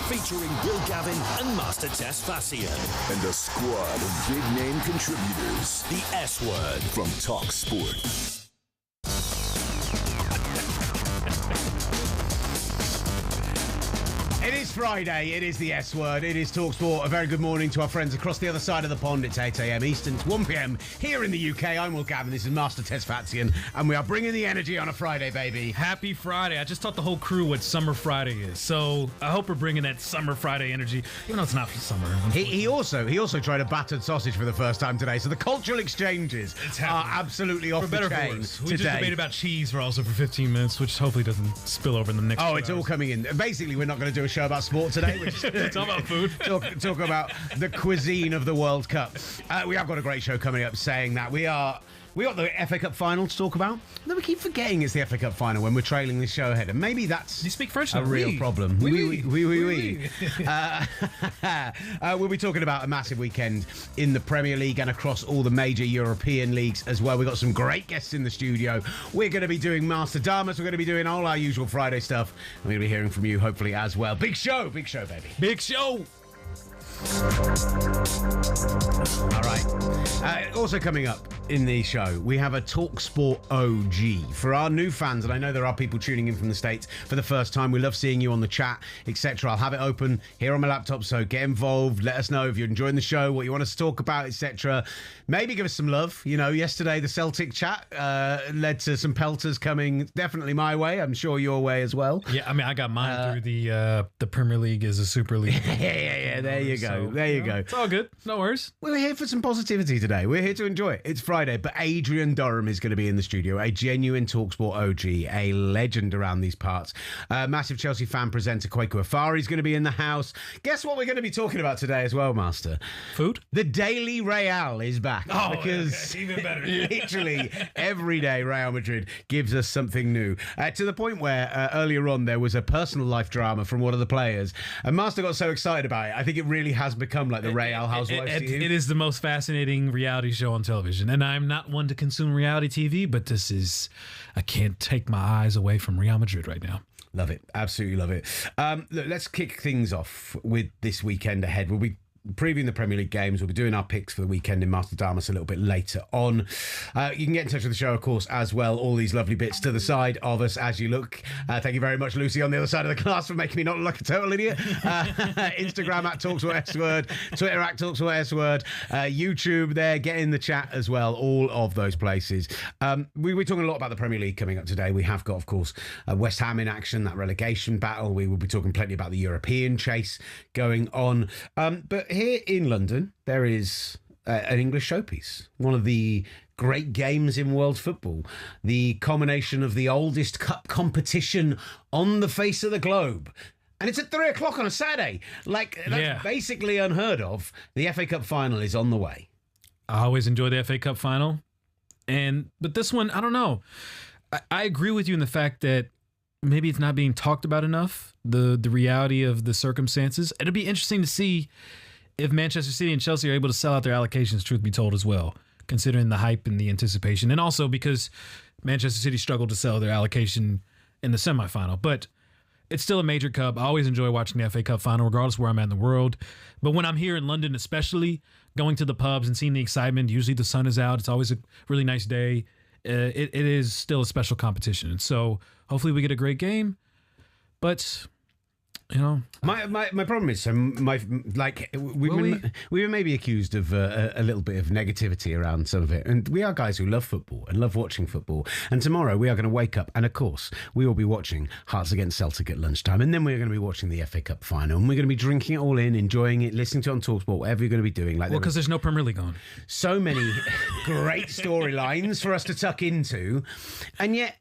featuring Will Gavin and Master Tess Fassian. And a squad of big-name contributors. The S Word From talkSPORT. It is Friday, it is the S Word, it is talkSPORT. A very good morning to our friends across the other side of the pond. It's 8 a.m. Eastern, it's 1 p.m. here in the UK. I'm Will Gavin, this is Master Tess Fatsian, and we are bringing the energy on a Friday, baby. Happy Friday. I just taught the whole crew what Summer Friday is, so I hope we're bringing that Summer Friday energy, even though it's not for summer. He also tried a battered sausage for the first time today, so the cultural exchanges are absolutely off the chain We today. just debated about cheese for 15 minutes, which hopefully doesn't spill over in the next Oh, 2 it's hours. all coming in. Basically, we're not going to do a show about sport today. We're just Talk about food. talk about the cuisine of the World Cup. We have got a great show coming up. Saying that we got the FA Cup final to talk about. And then we keep forgetting it's the FA Cup final when we're trailing this show ahead, and maybe that's You speak French a now. real Oui. problem. Oui. We'll be talking about a massive weekend in the Premier League and across all the major European leagues as well. We've got some great guests in the studio. We're going to be doing Master Damas. We're going to be doing all our usual Friday stuff. We're going to be hearing from you hopefully as well. Big show, baby. Big show. All right. Also coming up in the show, we have a talkSPORT OG. For our new fans, and I know there are people tuning in from the States for the first time, we love seeing you on the chat, etc. I'll have it open here on my laptop, so get involved. Let us know if you're enjoying the show, what you want us to talk about, etc. Maybe give us some love. You know, yesterday the Celtic chat led to some pelters coming definitely my way. I'm sure your way as well. Yeah, I mean, I got mine through the Premier League as a Super League. Yeah. There you go. So, There you go. It's all good. No worries. We're here for some positivity today. We're here to enjoy it. It's Friday, but Adrian Durham is going to be in the studio, a genuine talkSPORT OG, a legend around these parts. Massive Chelsea fan presenter Kwaku Afari is going to be in the house. Guess what we're going to be talking about today as well, Master? Food? The Daily Real is back. Oh, because okay. Even better. literally every day Real Madrid gives us something new. To the point where earlier on there was a personal life drama from one of the players, and Master got so excited about it. I think it really has become like the Real Housewives to you. It is the most fascinating reality show on television, and I'm not one to consume reality TV, but I can't take my eyes away from Real Madrid right now. Love it. Absolutely love it. Look, let's kick things off with this weekend ahead. We'll be previewing the Premier League games. We'll be doing our picks for the weekend in Master Damas a little bit later on. You can get in touch with the show, of course, as well. All these lovely bits to the side of us as you look. Thank you very much, Lucy, on the other side of the glass, for making me not look like a total idiot. Instagram at talkSPORT S Word, Twitter at talkSPORT S Word, YouTube there, get in the chat as well. All of those places. We're talking a lot about the Premier League coming up today. We have got, of course, West Ham in action, that relegation battle. We will be talking plenty about the European chase going on. But here in London, there is an English showpiece, one of the great games in world football, the culmination of the oldest cup competition on the face of the globe. And it's at 3 o'clock on a Saturday. That's basically unheard of. The FA Cup final is on the way. I always enjoy the FA Cup final, but this one, I don't know. I agree with you in the fact that maybe it's not being talked about enough, the reality of the circumstances. It'll be interesting to see if Manchester City and Chelsea are able to sell out their allocations, truth be told, as well, considering the hype and the anticipation. And also because Manchester City struggled to sell their allocation in the semifinal. But it's still a major cup. I always enjoy watching the FA Cup final, regardless of where I'm at in the world. But when I'm here in London, especially, going to the pubs and seeing the excitement, usually the sun is out. It's always a really nice day. It is still a special competition. And so hopefully we get a great game. But, you know, my problem is we've been maybe accused of a little bit of negativity around some of it, and we are guys who love football and love watching football. And tomorrow we are going to wake up, and of course we will be watching Hearts against Celtic at lunchtime, and then we're going to be watching the FA Cup final, and we're going to be drinking it all in, enjoying it, listening to it on talkSPORT, whatever you're going to be doing. Well, because there's no Premier League on. So many great storylines for us to tuck into, and yet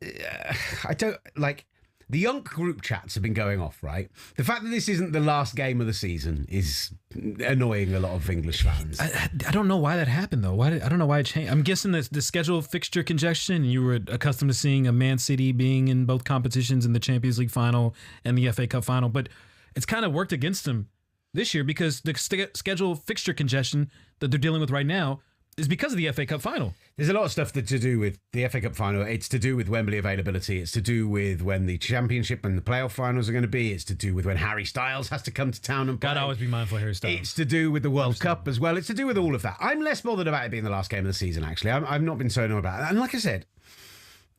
I don't like. The Yonk group chats have been going off, right? The fact that this isn't the last game of the season is annoying a lot of English fans. I don't know why that happened, though. I don't know why it changed. I'm guessing the schedule fixture congestion. You were accustomed to seeing a Man City being in both competitions in the Champions League final and the FA Cup final, but it's kind of worked against them this year because the schedule fixture congestion that they're dealing with right now is because of the FA Cup final. There's a lot of stuff to do with the FA Cup final. It's to do with Wembley availability. It's to do with when the Championship and the playoff finals are going to be. It's to do with when Harry Styles has to come to town and play. Gotta always be mindful of Harry Styles. It's to do with the World Cup as well. It's to do with all of that. I'm less bothered about it being the last game of the season, actually. I've not been so annoyed about it. And like I said,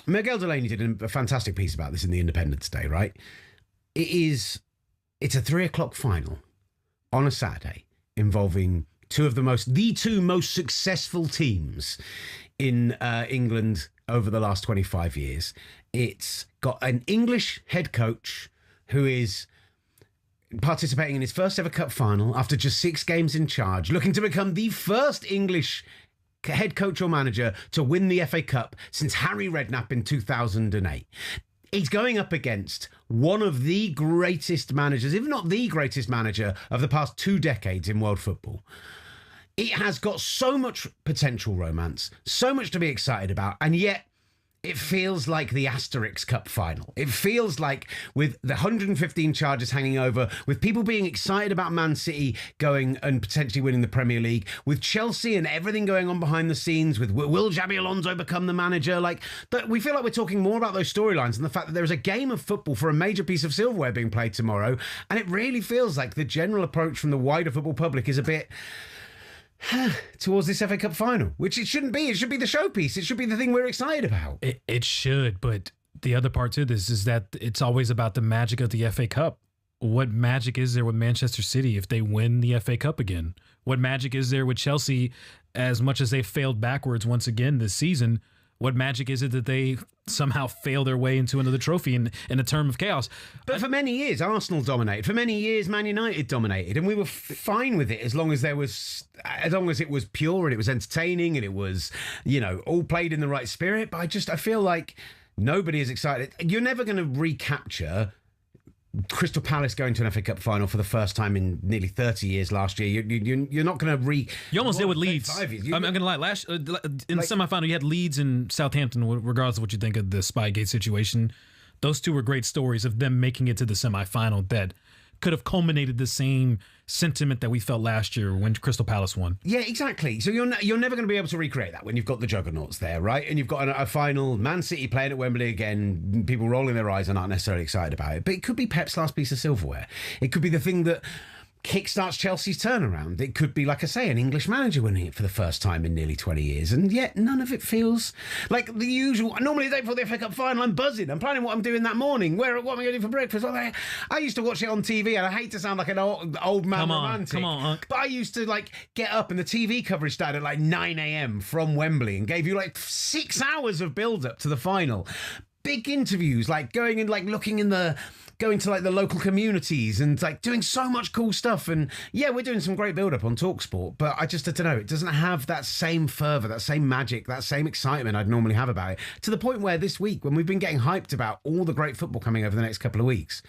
Miguel Delaney did a fantastic piece about this in the Independent today, right? It's a 3:00 final on a Saturday involving the two most successful teams in England over the last 25 years. It's got an English head coach who is participating in his first ever cup final after just 6 games in charge, looking to become the first English head coach or manager to win the FA Cup since Harry Redknapp in 2008. He's going up against one of the greatest managers, if not the greatest manager of the past 2 decades in world football. It has got so much potential romance, so much to be excited about, and yet it feels like the Asterix Cup final. It feels like, with the 115 charges hanging over, with people being excited about Man City going and potentially winning the Premier League, with Chelsea and everything going on behind the scenes, with will Xabi Alonso become the manager? But we feel like we're talking more about those storylines and the fact that there is a game of football for a major piece of silverware being played tomorrow, and it really feels like the general approach from the wider football public is a bit towards this FA Cup final, which it shouldn't be. It should be the showpiece. It should be the thing we're excited about. It should, but the other part to this is that it's always about the magic of the FA Cup. What magic is there with Manchester City if they win the FA Cup again? What magic is there with Chelsea, as much as they failed backwards once again this season? What magic is it that they somehow fail their way into another trophy in a term of chaos? But for many years, Arsenal dominated. For many years, Man United dominated, and we were fine with it as long as it was pure and it was entertaining and it was, all played in the right spirit. But I feel like nobody is excited. You're never going to recapture Crystal Palace going to an FA Cup final for the first time in nearly 30 years last year. You're not going to You almost did with Leeds. I'm going to lie. In the semi-final, you had Leeds and Southampton, regardless of what you think of the Spygate situation. Those two were great stories of them making it to the semi-final that could have culminated the same sentiment that we felt last year when Crystal Palace won. Yeah, exactly. So you're never going to be able to recreate that when you've got the juggernauts there, right? And you've got a final, Man City playing at Wembley again, people rolling their eyes and aren't necessarily excited about it. But it could be Pep's last piece of silverware. It could be the thing that kickstarts Chelsea's turnaround. It could be, like I say, an English manager winning it for the first time in nearly 20 years, and yet none of it feels like the usual. Normally, the day before the FA Cup final, I'm buzzing. I'm planning what I'm doing that morning. What am I going to do for breakfast? I used to watch it on TV, and I hate to sound like an old man romantic. Come on, Unc. But I used to get up, and the TV coverage started at 9 a.m. from Wembley and gave you 6 hours of build up to the final. Big interviews, going and looking in going to the local communities and doing so much cool stuff. And yeah, we're doing some great build-up on talkSPORT, but I don't know, it doesn't have that same fervour, that same magic, that same excitement I'd normally have about it, to the point where this week, when we've been getting hyped about all the great football coming over the next couple of weeks,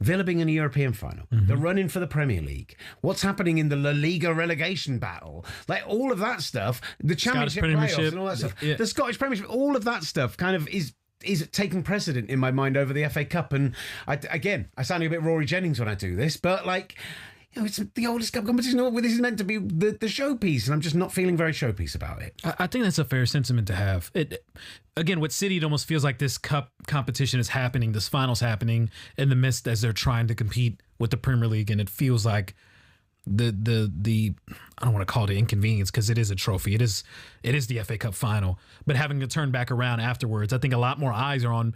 Villa being in a European final, the run-in for the Premier League, what's happening in the La Liga relegation battle, all of that stuff, the Championship playoffs and all that stuff, the Scottish Premiership, all of that stuff kind of is taking precedent in my mind over the FA Cup. And I sound a bit Rory Jennings when I do this, but it's the oldest cup competition. This is meant to be the showpiece, and I'm just not feeling very showpiece about it. I think that's a fair sentiment to have. Again, with City, it almost feels like this cup competition is happening, this final's happening in the midst as they're trying to compete with the Premier League, and it feels like the I don't want to call it an inconvenience because it is a trophy. It is the FA Cup final. But having to turn back around afterwards, I think a lot more eyes are on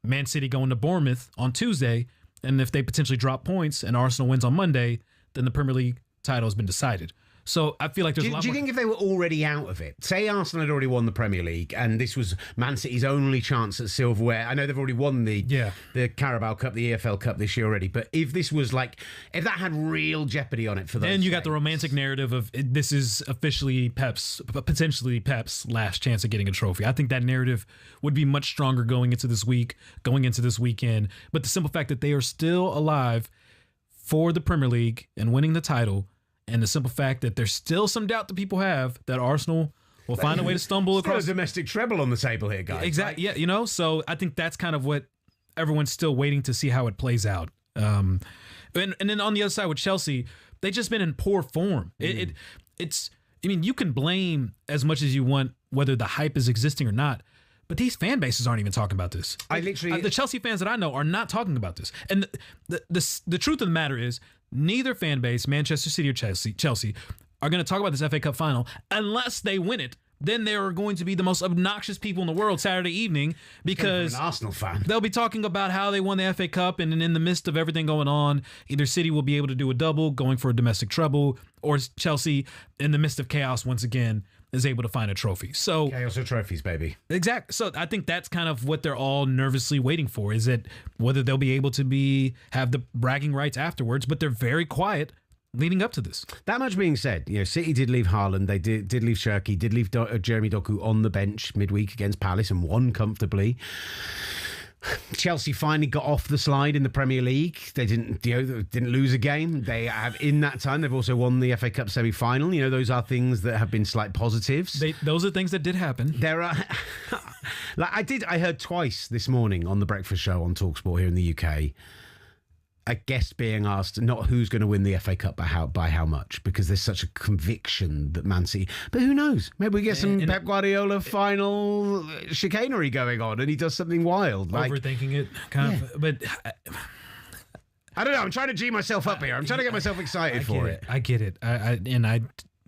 Man City going to Bournemouth on Tuesday, and if they potentially drop points and Arsenal wins on Monday, then the Premier League title has been decided. So I feel like there's a lot more. Do you think if they were already out of it, say Arsenal had already won the Premier League and this was Man City's only chance at silverware? I know they've already won the Carabao Cup, the EFL Cup this year already, but if this was if that had real jeopardy on it for those then you got the romantic narrative of this is officially potentially Pep's last chance at getting a trophy. I think that narrative would be much stronger going into this week, going into this weekend. But the simple fact that they are still alive for the Premier League and winning the title, and the simple fact that there's still some doubt that people have that Arsenal will find a way to stumble across a domestic treble on the table here, guys. Exactly. Yeah, so I think that's kind of what everyone's still waiting to see how it plays out. And then on the other side with Chelsea, they've just been in poor form. It's I mean, you can blame as much as you want whether the hype is existing or not, but these fan bases aren't even talking about this. The Chelsea fans that I know are not talking about this. And the truth of the matter is, neither fan base, Manchester City or Chelsea, are going to talk about this FA Cup final unless they win it. Then there are going to be the most obnoxious people in the world Saturday evening because an Arsenal fan. They'll be talking about how they won the FA Cup, and in the midst of everything going on, either City will be able to do a double, going for a domestic treble, or Chelsea, in the midst of chaos, once again, is able to find a trophy. So chaos or trophies, baby. Exactly. So I think that's kind of what they're all nervously waiting for, is that whether they'll be able to have the bragging rights afterwards, but they're very quiet leading up to this. That much being said, City did leave Haaland, they did leave Shirky, did leave Jeremy Doku on the bench midweek against Palace and won comfortably. Chelsea finally got off the slide in the Premier League. They didn't lose a game. They have, in that time, they've also won the FA Cup semi-final. Those are things that have been slight positives. Those are things that did happen. There are, I heard twice this morning on the breakfast show on talkSPORT here in the UK, a guest being asked not who's going to win the FA Cup by how much, because there's such a conviction that Man City. But who knows? Maybe we get some Pep Guardiola final chicanery going on, and he does something wild, overthinking it, kind of. But I don't know. I'm trying to G myself up here. I'm trying to get myself excited for it. I get it.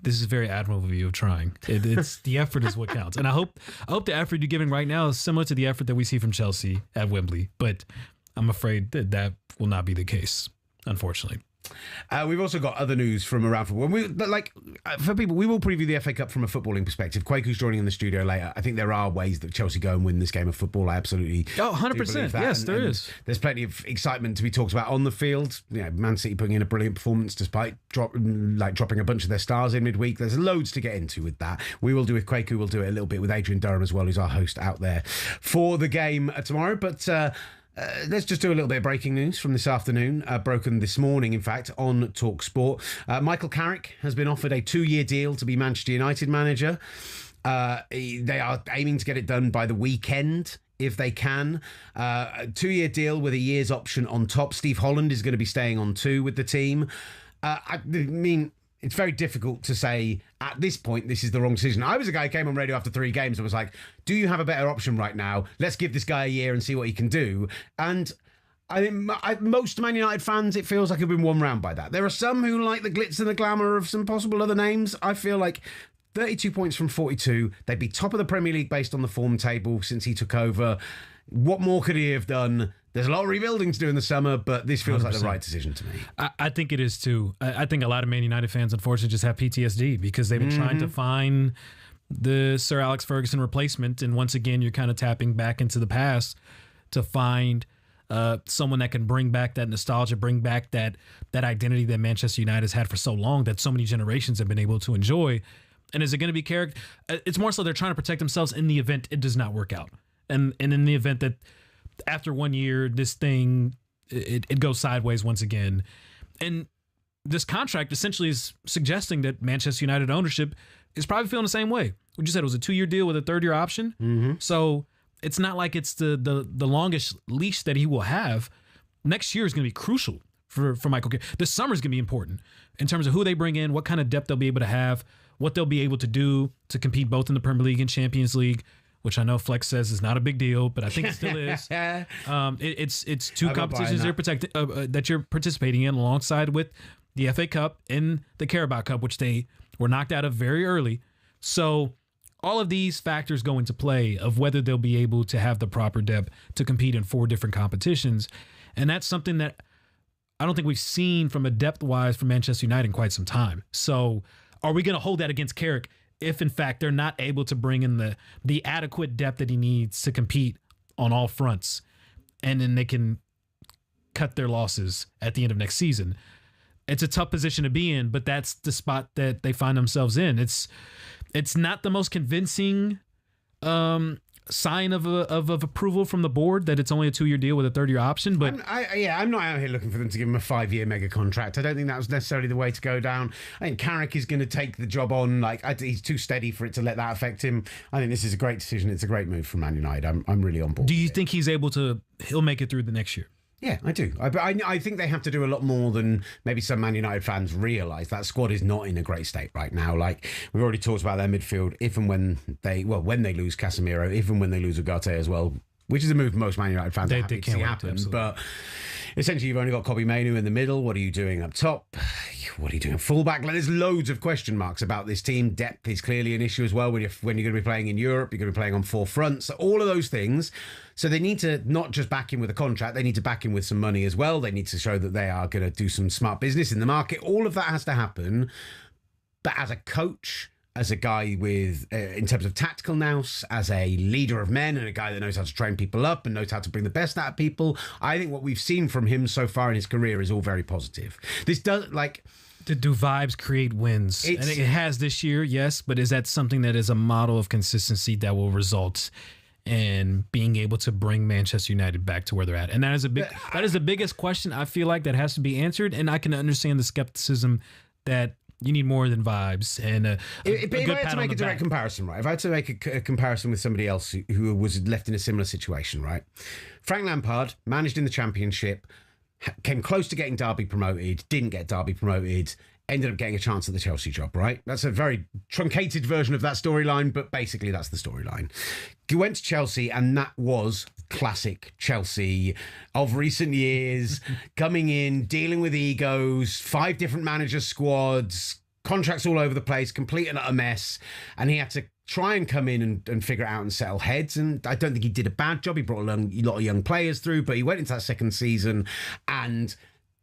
This is very admirable of you of trying. It's the effort is what counts, and I hope the effort you're giving right now is similar to the effort that we see from Chelsea at Wembley. But I'm afraid that will not be the case, unfortunately. We've also got other news from around football. For people, we will preview the FA Cup from a footballing perspective. Quaku's joining in the studio later. I think there are ways that Chelsea go and win this game of football. I absolutely 100%. Yes, there is. There's plenty of excitement to be talked about on the field. Man City putting in a brilliant performance despite dropping a bunch of their stars in midweek. There's loads to get into with that. We will do with Quaku. We'll do it a little bit with Adrian Durham as well, who's our host out there for the game tomorrow. But let's just do a little bit of breaking news from this afternoon, broken this morning, in fact, on talkSPORT. Michael Carrick has been offered a 2-year deal to be Manchester United manager. They are aiming to get it done by the weekend, if they can. A 2-year deal with a year's option on top. Steve Holland is going to be staying on 2 with the team. I mean, it's very difficult to say at this point this is the wrong decision. I was a guy who came on radio after 3 games and was like, do you have a better option right now? Let's give this guy a year and see what he can do. And I think most Man United fans, it feels like have been won round by that. There are some who like the glitz and the glamour of some possible other names. I feel like 32 points from 42. They'd be top of the Premier League based on the form table since he took over. What more could he have done? There's a lot of rebuilding to do in the summer, but this feels 100%. Like the right decision to me. I think it is too. I think a lot of Man United fans, unfortunately, just have PTSD because they've been trying to find the Sir Alex Ferguson replacement. And once again, you're kind of tapping back into the past to find someone that can bring back that nostalgia, bring back that identity that Manchester United has had for so long, that so many generations have been able to enjoy. And is it going to be Carrick? It's more so they're trying to protect themselves in the event it does not work out. And in the event that after 1 year, this thing, it goes sideways once again. And this contract essentially is suggesting that Manchester United ownership is probably feeling the same way. We just said it was a 2-year deal with a 3rd-year option. Mm-hmm. So it's not like it's the longest leash that he will have. Next year is going to be crucial for Michael Carrick. This summer is going to be important in terms of who they bring in, what kind of depth they'll be able to have, what they'll be able to do to compete both in the Premier League and Champions League, which I know Flex says is not a big deal, but I think it still is. It's 2 competitions that you're participating in alongside with the FA Cup and the Carabao Cup, which they were knocked out of very early. So all of these factors go into play of whether they'll be able to have the proper depth to compete in 4 different competitions. And that's something that I don't think we've seen from a depth-wise from Manchester United in quite some time. So are we going to hold that against Carrick if, in fact, they're not able to bring in the adequate depth that he needs to compete on all fronts, and then they can cut their losses at the end of next season? It's a tough position to be in, but that's the spot that they find themselves in. It's not the most convincing sign of approval from the board that it's only a 2-year deal with a 3rd-year option. But I'm not out here looking for them to give him a 5-year mega contract. I don't think that was necessarily the way to go down. I think Carrick is going to take the job on. He's too steady for it to let that affect him. I think this is a great decision. It's a great move from Man United. I'm really on board. Do you think he'll make it through the next year? Yeah, I do. I think they have to do a lot more than maybe some Man United fans realise. That squad is not in a great state right now. Like, we've already talked about their midfield, if and when they lose Casemiro, if and when they lose Ugarte as well, which is a move most Man United fans are happy to see happen. But essentially, you've only got Kobbie Mainoo in the middle. What are you doing up top? What are you doing at fullback? Like, there's loads of question marks about this team. Depth is clearly an issue as well. When you're going to be playing in Europe, you're going to be playing on four fronts. So all of those things. So they need to not just back in with a contract, they need to back in with some money as well. They need to show that they are going to do some smart business in the market. All of that has to happen. But as a coach, as a guy with, in terms of tactical nous, as a leader of men and a guy that knows how to train people up and knows how to bring the best out of people, I think what we've seen from him so far in his career is all very positive. This does, like... Do vibes create wins? And it has this year, yes, but is that something that is a model of consistency that will result in being able to bring Manchester United back to where they're at? And that is the biggest question I feel like that has to be answered. And I can understand the skepticism that you need more than vibes and if I had to make a direct comparison, right? If I had to make a comparison with somebody else who was left in a similar situation, right? Frank Lampard managed in the Championship, came close to getting Derby promoted, didn't get Derby promoted, ended up getting a chance at the Chelsea job, right? That's a very truncated version of that storyline, but basically that's the storyline. He went to Chelsea, and that was classic Chelsea of recent years, coming in, dealing with egos, 5 different manager squads, contracts all over the place, complete and utter mess, and he had to try and come in and figure it out and settle heads. And I don't think he did a bad job. He brought a lot of young players through, but he went into that second season and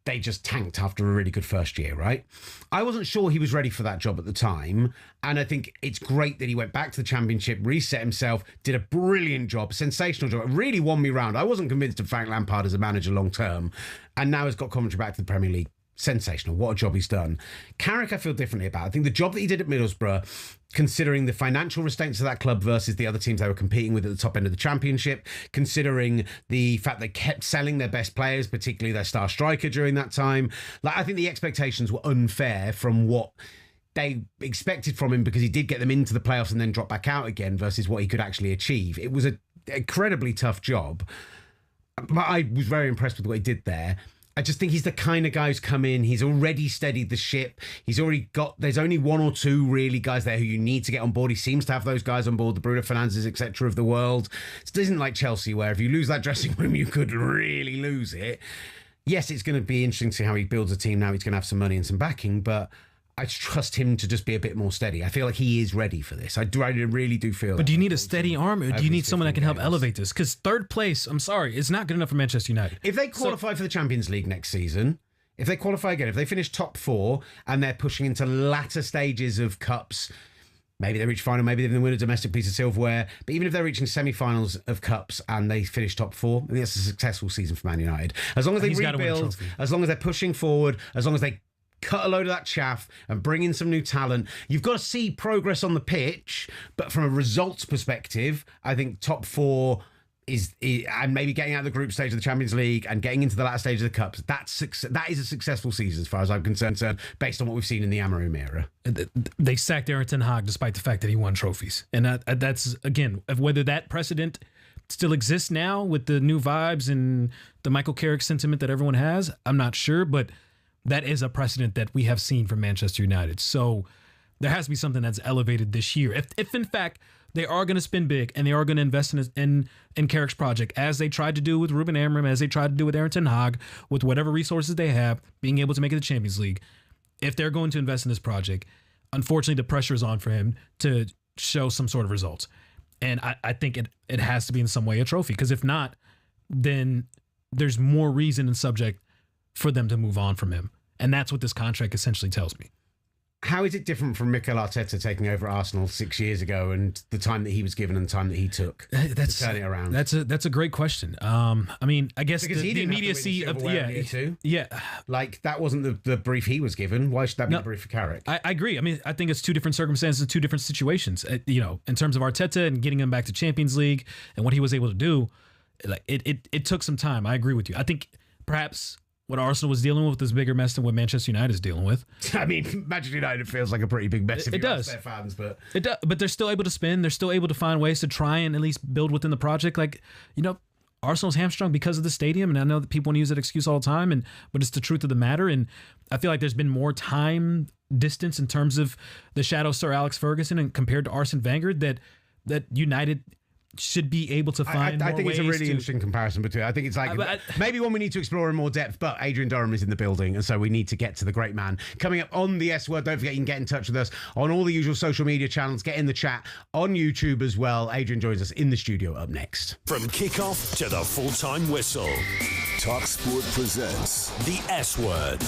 they just tanked after a really good first year, right? I wasn't sure he was ready for that job at the time. And I think it's great that he went back to the Championship, reset himself, did a brilliant job, sensational job. It really won me round. I wasn't convinced of Frank Lampard as a manager long term. And now has got Coventry back to the Premier League. Sensational. What a job he's done. Carrick, I feel differently about. I think the job that he did at Middlesbrough, considering the financial restraints of that club versus the other teams they were competing with at the top end of the Championship, considering the fact they kept selling their best players, particularly their star striker during that time, like, I think the expectations were unfair from what they expected from him, because he did get them into the playoffs and then drop back out again versus what he could actually achieve. It was an incredibly tough job, but I was very impressed with what he did there. I just think he's the kind of guy who's come in, he's already steadied the ship. He's already got, there's only 1 or 2 really guys there who you need to get on board. He seems to have those guys on board, the Bruno Fernandes, etc. of the world. It isn't like Chelsea, where if you lose that dressing room, you could really lose it. Yes, it's going to be interesting to see how he builds a team now. He's going to have some money and some backing, but I trust him to just be a bit more steady. I feel like he is ready for this. I really do feel. But do you need a steady arm, or do you need someone that can help elevate this? Because third place, I'm sorry, it's not good enough for Manchester United. If they qualify for the Champions League next season, if they qualify again, if they finish top 4 and they're pushing into latter stages of cups, maybe they reach final, maybe they win a domestic piece of silverware. But even if they're reaching semi-finals of cups and they finish top 4, I think that's a successful season for Man United. As long as they rebuild, as long as they're pushing forward, as long as they cut a load of that chaff and bring in some new talent. You've got to see progress on the pitch, but from a results perspective, I think top 4 is and maybe getting out of the group stage of the Champions League and getting into the latter stage of the Cups. That is a successful season as far as I'm concerned, based on what we've seen in the Amarim era. They sacked Erik ten Hag despite the fact that he won trophies. And that's, again, whether that precedent still exists now with the new vibes and the Michael Carrick sentiment that everyone has, I'm not sure, but that is a precedent that we have seen from Manchester United. So there has to be something that's elevated this year. If in fact they are going to spend big and they are going to invest in Carrick's project, as they tried to do with Ruben Amorim, as they tried to do with Erik ten Hag, with whatever resources they have, being able to make it the Champions League. If they're going to invest in this project, unfortunately the pressure is on for him to show some sort of results. And I think it has to be in some way a trophy, because if not, then there's more reason and subject for them to move on from him. And that's what this contract essentially tells me. How is it different from Mikel Arteta taking over Arsenal 6 years ago and the time that he was given and the time that he took to turn it around? That's a great question. I mean, I guess because the immediacy of yeah, like that wasn't the brief he was given. Why should that be the brief for Carrick? I agree. I mean, I think it's 2 different circumstances, 2 different situations. In terms of Arteta and getting him back to Champions League and what he was able to do, like it took some time. I agree with you. I think perhaps what Arsenal was dealing with is a bigger mess than what Manchester United is dealing with. I mean, Manchester United feels like a pretty big mess if you ask their fans, but it does. But they're still able to spin. They're still able to find ways to try and at least build within the project. Like, Arsenal's hamstrung because of the stadium, and I know that people want to use that excuse all the time, but it's the truth of the matter. And I feel like there's been more time distance in terms of the shadow Sir Alex Ferguson and compared to Arsene Wenger that United should be able to find I more think ways it's a really to, interesting comparison between. I think it's like maybe one we need to explore in more depth. But Adrian Durham is in the building, and so we need to get to the great man coming up on the S Word. Don't forget you can get in touch with us on all the usual social media channels. Get in the chat on YouTube as well. Adrian joins us in the studio up next. From kickoff to the full-time whistle, talkSPORT presents the S Word.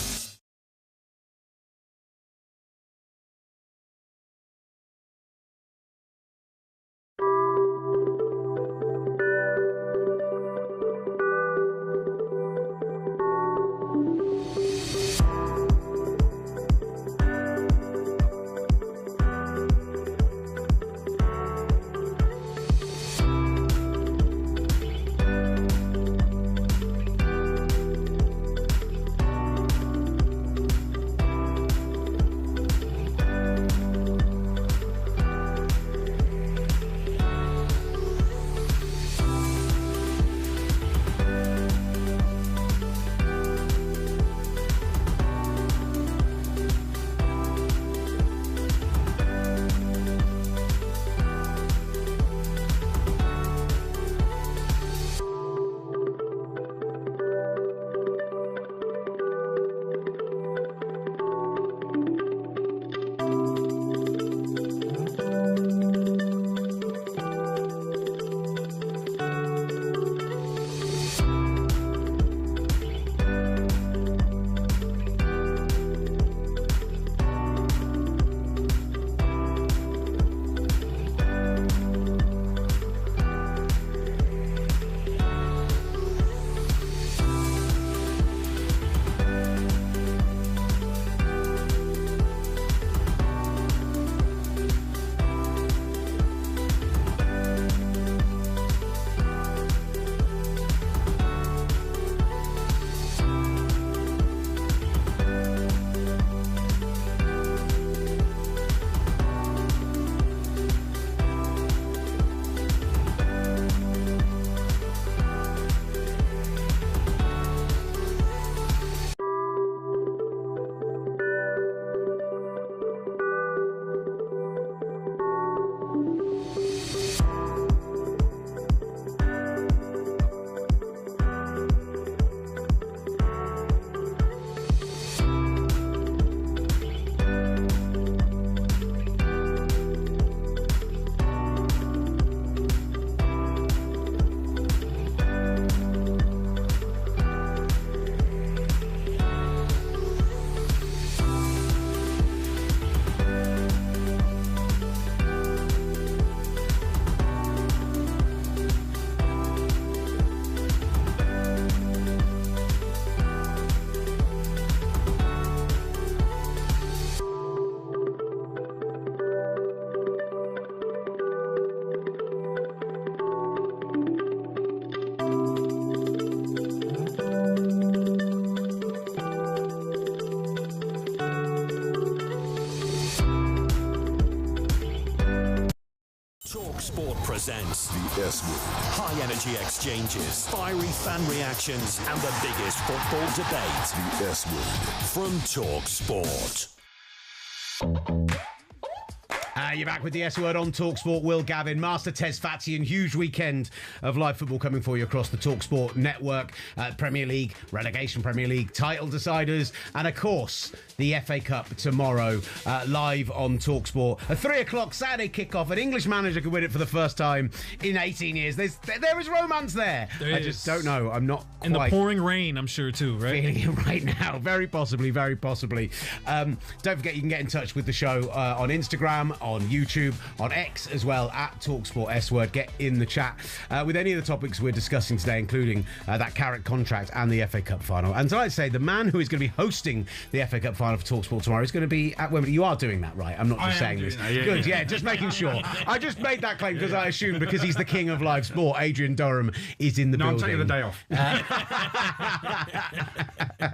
talkSPORT presents the S Word. High energy exchanges, fiery fan reactions, and the biggest football debate. The S Word. From talkSPORT. You're back with the S Word on talkSPORT. Will Gavin, Master Tez Fatty, and huge weekend of live football coming for you across the talkSPORT network. Premier League, relegation Premier League, title deciders, and of course, the FA Cup tomorrow, live on talkSPORT. A 3 o'clock Saturday kickoff. An English manager could win it for the first time in 18 years. There is romance there. I just don't know. I'm not quite... In the pouring rain, I'm sure, too, right? Feeling it right now. Very possibly, very possibly. Don't forget, you can get in touch with the show on Instagram, on YouTube, on X as well, at talkSPORT S Word. Get in the chat with any of the topics we're discussing today, including that Carrick contract and the FA Cup final. And so I'd say the man who is going to be hosting the FA Cup final for talkSPORT tomorrow is going to be at Wembley. You are doing that, right? I'm not just saying this. That, yeah, Good, yeah, just making sure. I just made that claim because I assumed because he's the king of live sport, Adrian Durham is in the building. I'm taking the day off.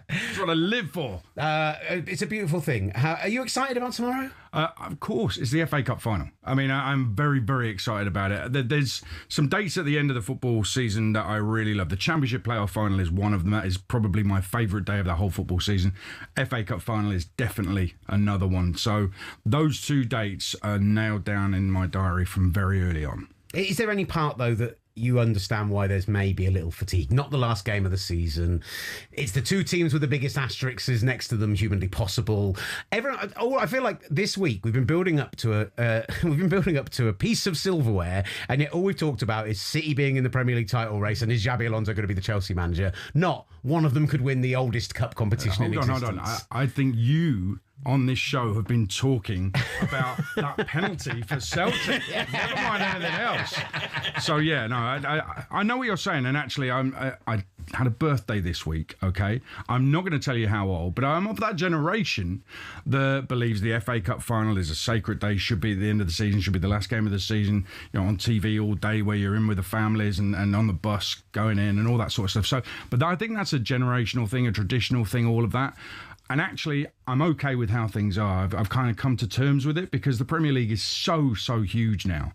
That's what I live for. It's a beautiful thing. Are you excited about tomorrow? Of course, it's the FA Cup final. I mean, I'm very, very excited about it. There's some dates at the end of the football season that I really love. The Championship playoff final is one of them. That is probably my favourite day of the whole football season. FA Cup final is definitely another one. So those two dates are nailed down in my diary from very early on. Is there any part, though, that you understand why there's maybe a little fatigue? Not the last game of the season. It's the two teams with the biggest asterisks next to them humanly possible. Everyone, I feel like this week we've been building up to a piece of silverware, and yet all we've talked about is City being in the Premier League title race and is Xabi Alonso going to be the Chelsea manager? Not one of them could win the oldest cup competition in existence. Hold on. I think you on this show have been talking about that penalty for Celtic. Never mind anything else. So yeah, no, I know what you're saying, and actually, I had a birthday this week. Okay, I'm not going to tell you how old, but I'm of that generation that believes the FA Cup final is a sacred day. Should be at the end of the season. Should be the last game of the season. You know, on TV all day, where you're in with the families and on the bus going in and all that sort of stuff. So, but I think that's a generational thing, a traditional thing, all of that. And actually, I'm okay with how things are. I've kind of come to terms with it because the Premier League is so huge now.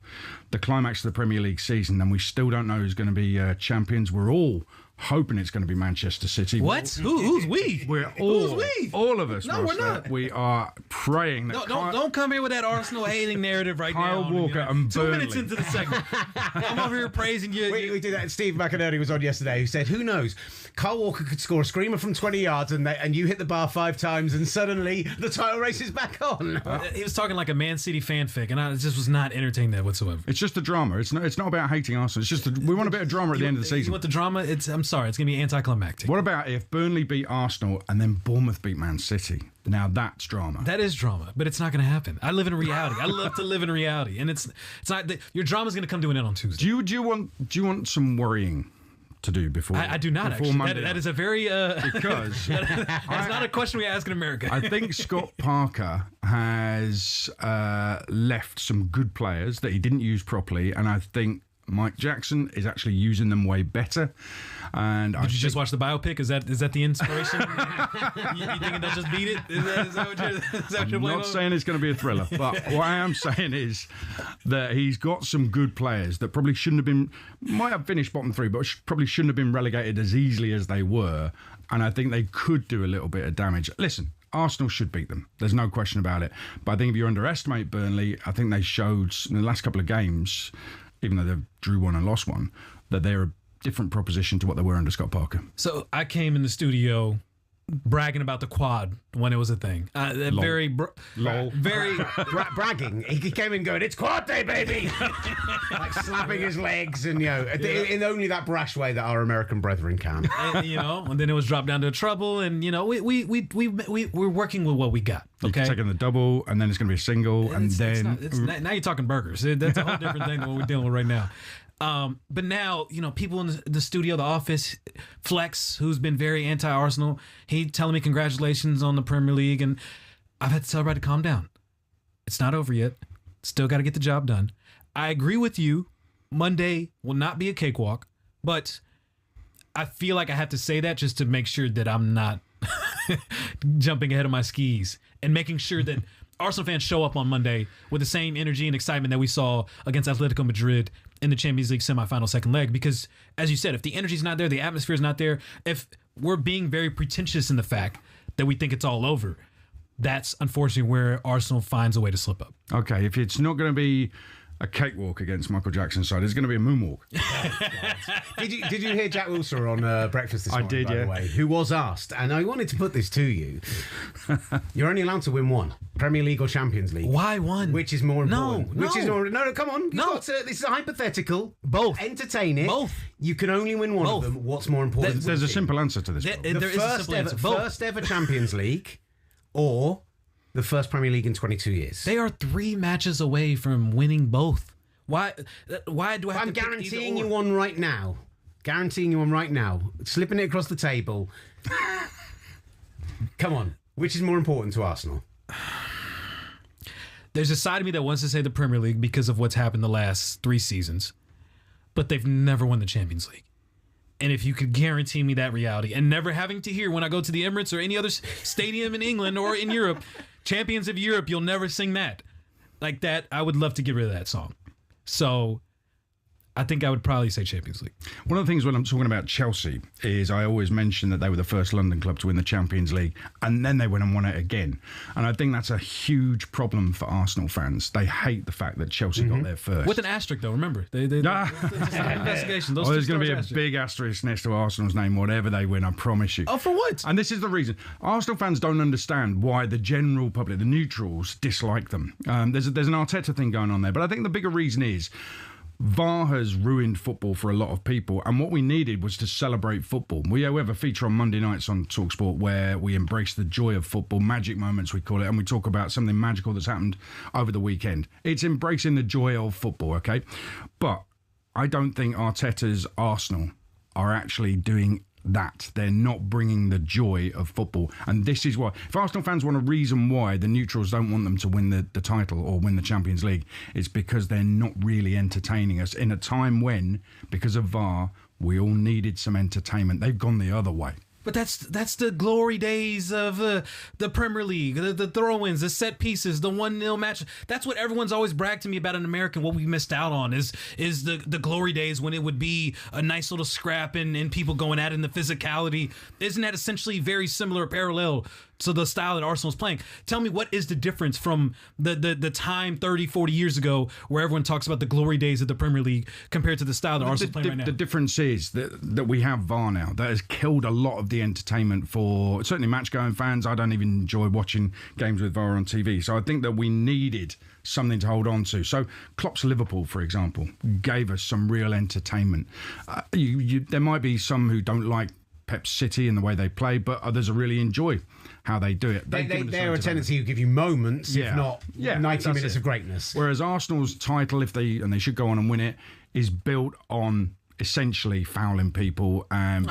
The climax of the Premier League season, and we still don't know who's going to be champions. We're all hoping it's going to be Manchester City. What? Who's we? We're Who's we? all of us. No, we're not. We are praying that. Don't come here with that Arsenal hating narrative right Kyle now. Walker and 2 Burnley. minutes into the segment, I'm over here praising you. We did that. Steve McInerney was on yesterday, who said, "Who knows? Kyle Walker could score a screamer from 20 yards, and you hit the bar 5 times, and suddenly the title race is back on." He was talking like a Man City fanfic, and I just was not entertained that whatsoever. It's just a drama. It's not about hating Arsenal. It's just we want a bit of drama at the end of the You season. want the drama? I'm sorry, it's going to be anticlimactic. What about if Burnley beat Arsenal and then Bournemouth beat Man City? Now that's drama. That is drama, but it's not going to happen. I live in reality. I love to live in reality, and it's not. Your drama's going to come to an end on Tuesday. Do you want some worrying to do before? I do not actually. That is a very because that's not a question we ask in America. I think Scott Parker has left some good players that he didn't use properly, and I think Mike Jackson is actually using them way better. And Did you just watch the biopic? Is that the inspiration? you thinking that just beat it? Is that what you're I'm not saying it's going to be a thriller, but what I am saying is that he's got some good players that probably shouldn't have been, might have finished bottom 3, but probably shouldn't have been relegated as easily as they were. And I think they could do a little bit of damage. Listen, Arsenal should beat them. There's no question about it. But I think if you underestimate Burnley, I think they showed in the last couple of games, even though they drew one and lost one, that they're a different proposition to what they were under Scott Parker. So I came in the studio bragging about the quad when it was a thing. Very bragging. He came in going, "It's quad day, baby!" like slapping his legs and in only that brash way that our American brethren can. And then it was dropped down to a treble, and we're working with what we got. Okay, You're taking the double, and then it's going to be a single, now you're talking burgers. That's a whole different thing than what we're dealing with right now. But now, people in the studio, the office, Flex, who's been very anti-Arsenal, he telling me congratulations on the Premier League, and I've had to tell everybody to calm down. It's not over yet. Still got to get the job done. I agree with you. Monday will not be a cakewalk, but I feel like I have to say that just to make sure that I'm not jumping ahead of my skis and making sure that Arsenal fans show up on Monday with the same energy and excitement that we saw against Atletico Madrid in the Champions League semifinal second leg. Because, as you said, if the energy's not there, the atmosphere's not there, if we're being very pretentious in the fact that we think it's all over, that's unfortunately where Arsenal finds a way to slip up. Okay, if it's not going to be a cakewalk against Michael Jackson's side, it's going to be a moonwalk. Did you hear Jack Wilson on Breakfast this morning, by the way, who was asked, and I wanted to put this to you, you're only allowed to win one, Premier League or Champions League. Why one? Which is more important? No, come on. No. This is a hypothetical. Both. Entertain it. Both. You can only win one of them. What's more important? There's a simple answer to this. There is a simple answer. First ever Champions League or the first Premier League in 22 years. They are 3 matches away from winning both. Why do I have I'm to guaranteeing you one right now. Guaranteeing you one right now. Slipping it across the table. Come on. Which is more important to Arsenal? There's a side of me that wants to say the Premier League because of what's happened the last 3 seasons, but they've never won the Champions League. And if you could guarantee me that reality and never having to hear when I go to the Emirates or any other stadium in England or in Europe, Champions of Europe, you'll never sing that. Like that, I would love to get rid of that song. So I think I would probably say Champions League. One of the things when I'm talking about Chelsea is I always mention that they were the first London club to win the Champions League, and then they went and won it again. And I think that's a huge problem for Arsenal fans. They hate the fact that Chelsea got there first. With an asterisk, though, remember. They investigation. Those there's going to be a asterisk. big asterisk next to Arsenal's name, whatever they win, I promise you. Oh, for what? And this is the reason. Arsenal fans don't understand why the general public, the neutrals, dislike them. There's an Arteta thing going on there. But I think the bigger reason is VAR has ruined football for a lot of people, and what we needed was to celebrate football. We have a feature on Monday nights on talkSPORT where we embrace the joy of football, magic moments we call it, and we talk about something magical that's happened over the weekend. It's embracing the joy of football, okay? But I don't think Arteta's Arsenal are actually doing that. They're not bringing the joy of football. And this is why, if Arsenal fans want a reason why the neutrals don't want them to win the title or win the Champions League, it's because they're not really entertaining us in a time when, because of VAR, we all needed some entertainment. They've gone the other way. But that's the glory days of the Premier League, the throw-ins, the set pieces, the 1-0 match. That's what everyone's always bragged to me about in America. What we missed out on is the glory days when it would be a nice little scrap and people going at it in the physicality. Isn't that essentially very similar, parallel to the style that Arsenal's playing? Tell me, what is the difference from the time 30, 40 years ago where everyone talks about the glory days of the Premier League compared to the style that Arsenal's playing right now? The difference is that we have VAR now. That has killed a lot of the entertainment for certainly match-going fans. I don't even enjoy watching games with VAR on TV. So I think that we needed something to hold on to. So Klopp's Liverpool, for example, gave us some real entertainment. There might be some who don't like Pep City and the way they play, but others really enjoy how they do it. They're a tendency who give you moments, if not 90 minutes of greatness. Whereas Arsenal's title, if they should go on and win it, is built on essentially fouling people and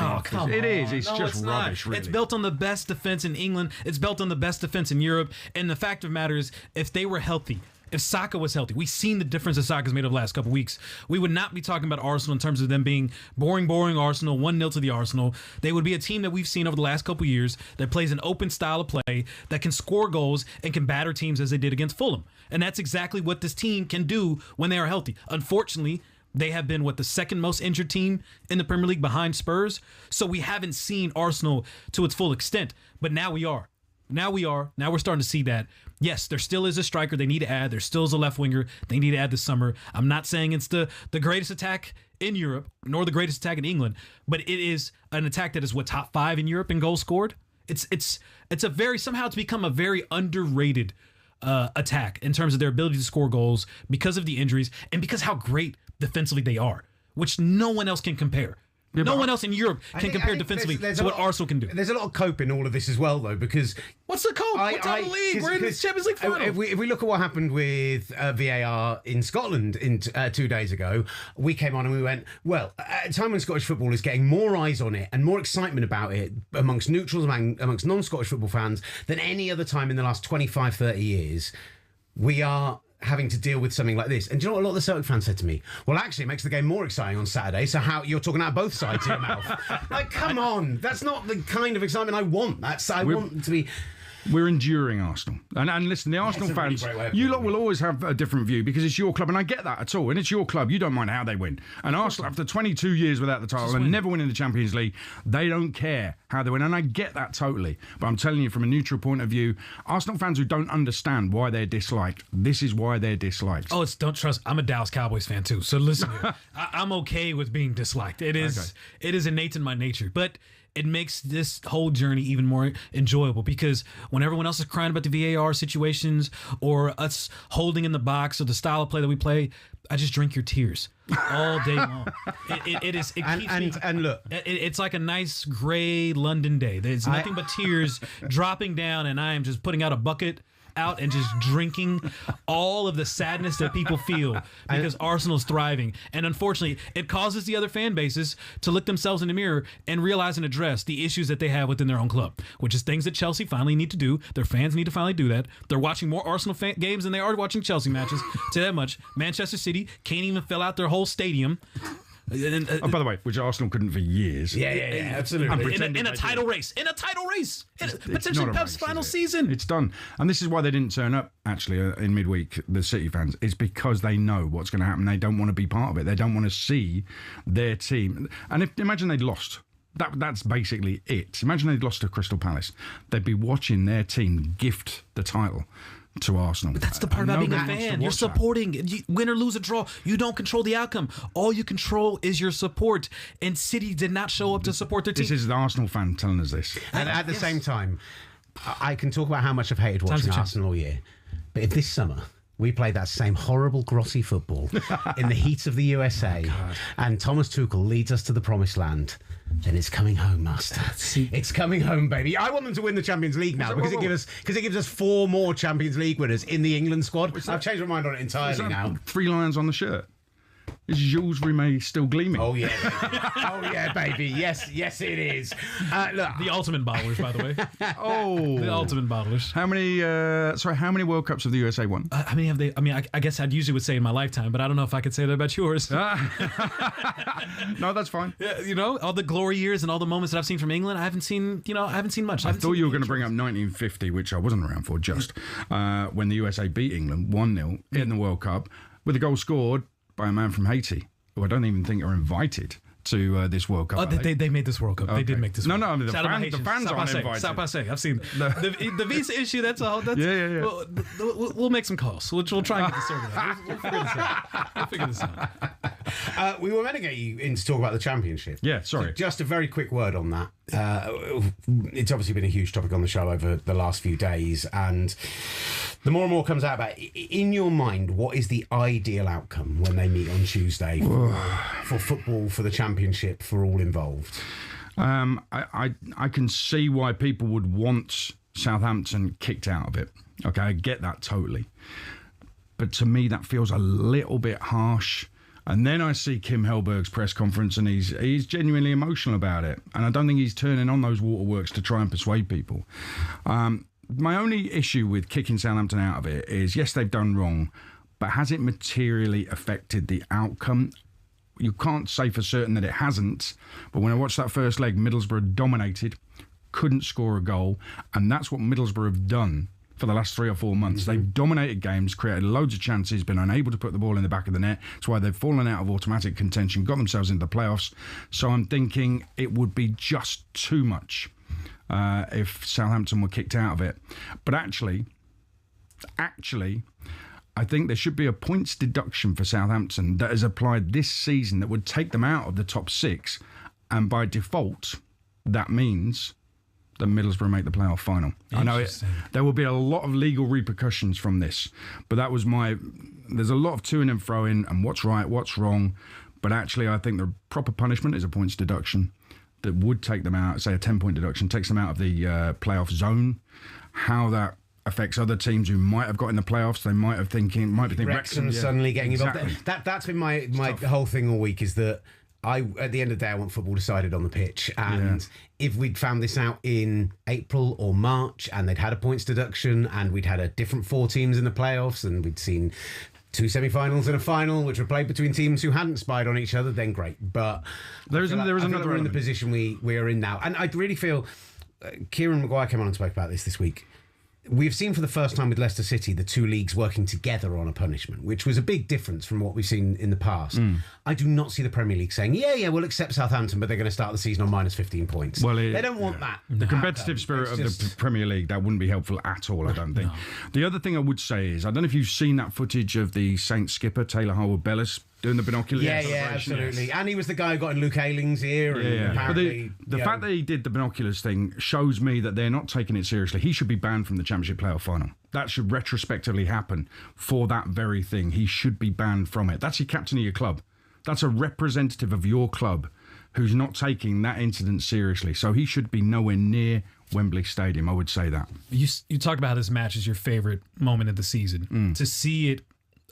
it is. It's just rubbish, really. It's built on the best defense in England. It's built on the best defense in Europe. And the fact of the matter is, if they were healthy, if Saka was healthy, we've seen the difference that Saka's made over the last couple of weeks. We would not be talking about Arsenal in terms of them being boring Arsenal, 1-0 to the Arsenal. They would be a team that we've seen over the last couple of years that plays an open style of play, that can score goals and can batter teams as they did against Fulham. And that's exactly what this team can do when they are healthy. Unfortunately, they have been, the second most injured team in the Premier League behind Spurs. So we haven't seen Arsenal to its full extent. But now we are. Now we're starting to see that. Yes, there still is a striker they need to add. There still is a left winger they need to add this summer. I'm not saying it's the greatest attack in Europe, nor the greatest attack in England, but it is an attack that is top 5 in Europe in goals scored. It's become a very underrated attack in terms of their ability to score goals because of the injuries and because how great defensively they are, which no one else can compare. Yeah, no one else in Europe can compare defensively to what Arsenal can do. There's a lot of cope in all of this as well, though, because... What's the cope? What time of league? We're in the Champions League final. If we look at what happened with VAR in Scotland 2 days ago, we came on and we went, well, at a time when Scottish football is getting more eyes on it and more excitement about it amongst neutrals, amongst non-Scottish football fans than any other time in the last 25, 30 years, we are having to deal with something like this. And do you know what a lot of the Celtic fans said to me? Well, actually, it makes the game more exciting on Saturday, so how you're talking out both sides of your mouth. Like, come on. That's not the kind of excitement I want. I want to be... We're enduring Arsenal. And listen, the Arsenal fans, you lot will always have a different view because it's your club, and I get that at all. And it's your club. You don't mind how they win. And Arsenal, after 22 years without the title and never winning the Champions League, they don't care how they win. And I get that totally. But I'm telling you, from a neutral point of view, Arsenal fans who don't understand why they're disliked, this is why they're disliked. Oh, don't trust. I'm a Dallas Cowboys fan too. So listen here. I'm okay with being disliked. It is innate in my nature. But it makes this whole journey even more enjoyable because when everyone else is crying about the VAR situations or us holding in the box or the style of play that we play, I just drink your tears all day long. It's like a nice gray London day. There's nothing but tears dropping down, and I am just putting out a bucket out and just drinking all of the sadness that people feel because Arsenal's thriving. And unfortunately, it causes the other fan bases to look themselves in the mirror and realize and address the issues that they have within their own club, which is things that Chelsea finally need to do. Their fans need to finally do that. They're watching more Arsenal games than they are watching Chelsea matches. Say that much. Manchester City can't even fill out their whole stadium. By the way, which Arsenal couldn't for years. Yeah, absolutely. In a title race. Potentially not a Pep's race, final is it? season. It's done. And this is why they didn't turn up, actually, in midweek, the City fans. It's because they know what's going to happen. They don't want to be part of it. They don't want to see their team. And imagine they'd lost. That's basically it. Imagine they'd lost to Crystal Palace. They'd be watching their team gift the title to Arsenal. But that's the part about being a fan. You're supporting. Win or lose a draw, you don't control the outcome. All you control is your support. And City did not show up to support their team. This is the Arsenal fan telling us this. And at the same time, I can talk about how much I've hated watching Arsenal all year. But if this summer we played that same horrible, grossy football in the heat of the USA, and Thomas Tuchel leads us to the promised land, then it's coming home, master. It's coming home, baby. I want them to win the Champions League now because it gives us 4 more Champions League winners in the England squad. I've changed my mind on it entirely now. 3 lions on the shirt. Is Jules Rimet still gleaming? Oh yeah, baby. Oh yeah, baby. Yes, it is. Look, the ultimate bottlers, by the way. Oh, the ultimate bottlers. How many World Cups have the USA won? How many have they? I mean, I guess I'd usually would say in my lifetime, but I don't know if I could say that about yours. No, that's fine. Yeah, all the glory years and all the moments that I've seen from England, I haven't seen much. I thought you were going to bring up 1950, which I wasn't around for, just when the USA beat England 1-0 in the World Cup with a goal scored by a man from Haiti, who I don't even think are invited to this World Cup. Oh, they made this World Cup. Okay. They did make this World Cup. No, I mean, the fans aren't invited. Stop by say. I've seen the visa issue. That's all. Yeah. We'll make some calls. We'll try and get this organized. We'll figure this out. We were meant to get you in to talk about the championship. Yeah, sorry. So just a very quick word on that. It's obviously been a huge topic on the show over the last few days, and the more and more comes out about it. In your mind, what is the ideal outcome when they meet on Tuesday for football, for the championship, for all involved? I can see why people would want Southampton kicked out of it. Okay, I get that totally. But to me, that feels a little bit harsh. And then I see Kim Hellberg's press conference, and he's genuinely emotional about it. And I don't think he's turning on those waterworks to try and persuade people. My only issue with kicking Southampton out of it is, yes, they've done wrong, but has it materially affected the outcome? You can't say for certain that it hasn't. But when I watched that first leg, Middlesbrough dominated, couldn't score a goal. And that's what Middlesbrough have done for the last 3 or 4 months. Mm-hmm. They've dominated games, created loads of chances, been unable to put the ball in the back of the net. That's why they've fallen out of automatic contention, got themselves into the playoffs. So I'm thinking it would be just too much if Southampton were kicked out of it. But actually, I think there should be a points deduction for Southampton that is applied this season that would take them out of the top 6. And by default, that means that Middlesbrough make the playoff final. I know there will be a lot of legal repercussions from this, but that was there's a lot of to-ing and fro-ing and what's right, what's wrong. But actually, I think the proper punishment is a points deduction that would take them out, say a 10-point deduction, takes them out of the playoff zone. How that affects other teams who might have got in the playoffs, they might be thinking Wrexham suddenly getting involved. That's been my whole thing all week, is that at the end of the day, I want football decided on the pitch. And if we'd found this out in April or March and they'd had a points deduction and we'd had a different 4 teams in the playoffs and we'd seen 2 semi-finals and a final which were played between teams who hadn't spied on each other, then great. But there is another we're in the position we are in now. And I really feel Kieran Maguire came on and spoke about this week. We've seen for the first time with Leicester City the 2 leagues working together on a punishment, which was a big difference from what we've seen in the past. I do not see the Premier League saying, we'll accept Southampton, but they're going to start the season on minus 15 points. Well, they don't want that. The competitive spirit of the Premier League, that wouldn't be helpful at all, I don't think. No. The other thing I would say is, I don't know if you've seen that footage of the Saints skipper, Taylor Harwood-Bellis, doing the binocular. Yeah, absolutely. And he was the guy who got in Luke Ayling's ear. Apparently, but the fact that he did the binoculars thing shows me that they're not taking it seriously. He should be banned from the Championship playoff final. That should retrospectively happen for that very thing. He should be banned from it. That's your captain of your club. That's a representative of your club who's not taking that incident seriously. So he should be nowhere near Wembley Stadium. I would say that. You talk about how this match is your favorite moment of the season. To see it,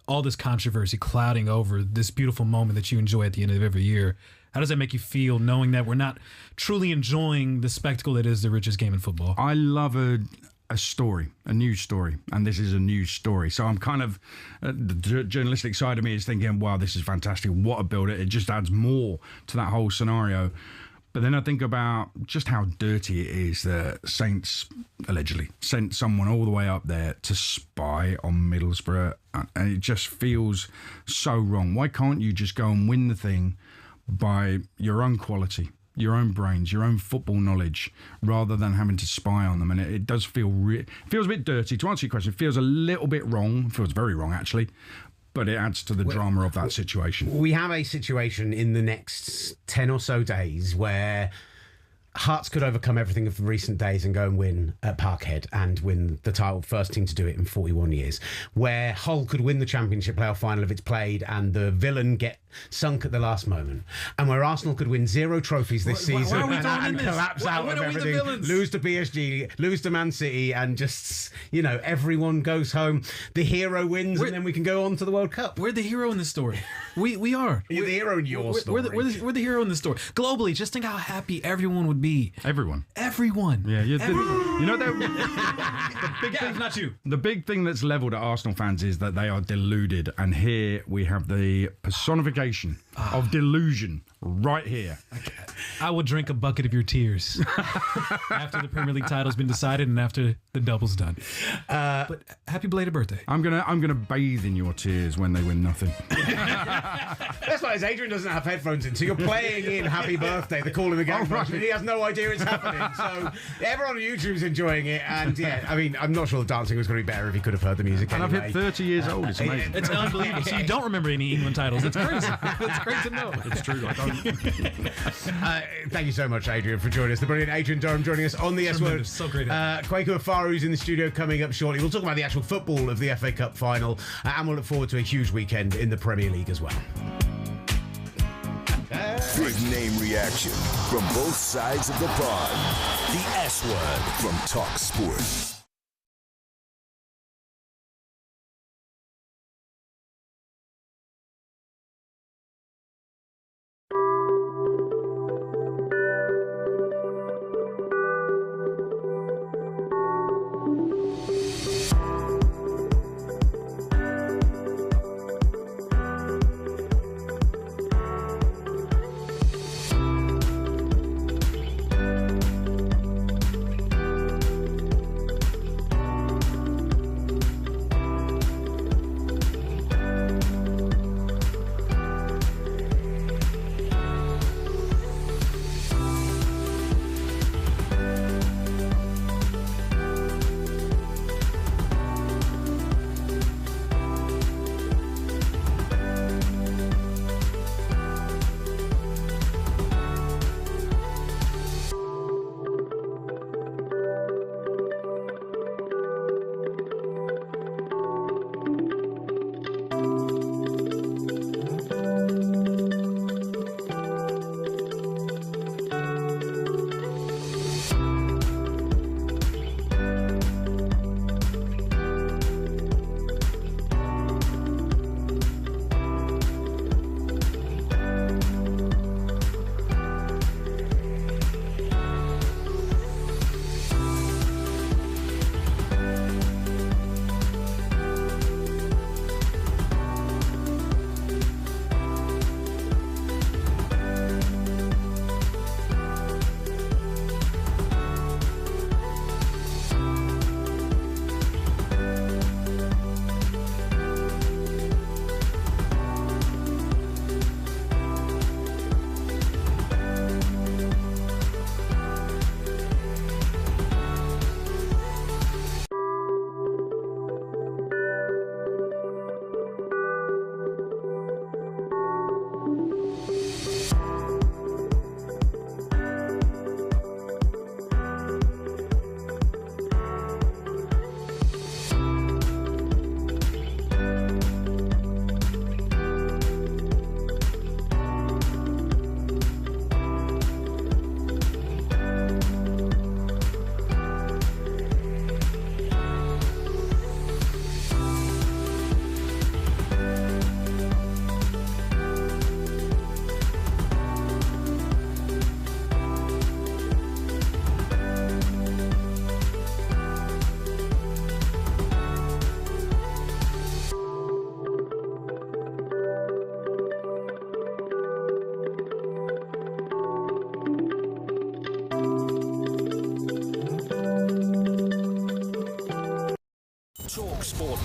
all this controversy clouding over this beautiful moment that you enjoy at the end of every year. How does that make you feel, knowing that we're not truly enjoying the spectacle that is the richest game in football? I love a a story, a news story, and this is a news story. So I'm kind of, the journalistic side of me is thinking, wow, this is fantastic. What a build it just adds more to that whole scenario. But then I think about just how dirty it is that Saints allegedly sent someone all the way up there to spy on Middlesbrough. And it just feels so wrong. Why can't you just go and win the thing by your own quality, your own brains, your own football knowledge, rather than having to spy on them? And it does feel feels a bit dirty. To answer your question, it feels a little bit wrong. It feels very wrong, actually. But it adds to the drama of that situation. We have a situation in the next 10 or so days where Hearts could overcome everything of the recent days and go and win at Parkhead and win the title, first team to do it in 41 years. Where Hull could win the Championship playoff final if it's played and the villain get sunk at the last moment. And where Arsenal could win 0 trophies this season and collapse out of everything, lose to PSG, lose to Man City, and just, everyone goes home. The hero wins and then we can go on to the World Cup. We're the hero in this story. We are. You're the hero in your story. We're the hero in this story. Globally, just think how happy everyone would be. Everyone. Yeah, the big thing, not you. The big thing that's levelled at Arsenal fans is that they are deluded, and here we have the personification of delusion right here. I will drink a bucket of your tears after the Premier League title's been decided and after the double's done. But happy belated birthday. I'm gonna bathe in your tears when they win nothing. That's why Adrian doesn't have headphones in, so you're playing in Happy Birthday, the Call of the Game, and he has no idea it's happening. So everyone on YouTube's enjoying it, and I'm not sure the dancing was going to be better if he could have heard the music. And anyway. I've hit 30 years old. It's amazing. It's unbelievable. So you don't remember any England titles. It's crazy. It's great to know. It's true. I don't. Thank you so much, Adrian, for joining us. The brilliant Adrian Durham joining us on the S Word. So great. Kwaku Afaru's in the studio coming up shortly. We'll talk about the actual football of the FA Cup final, and we'll look forward to a huge weekend in the Premier League as well. Big name reaction from both sides of the pond. The S Word From talkSPORT.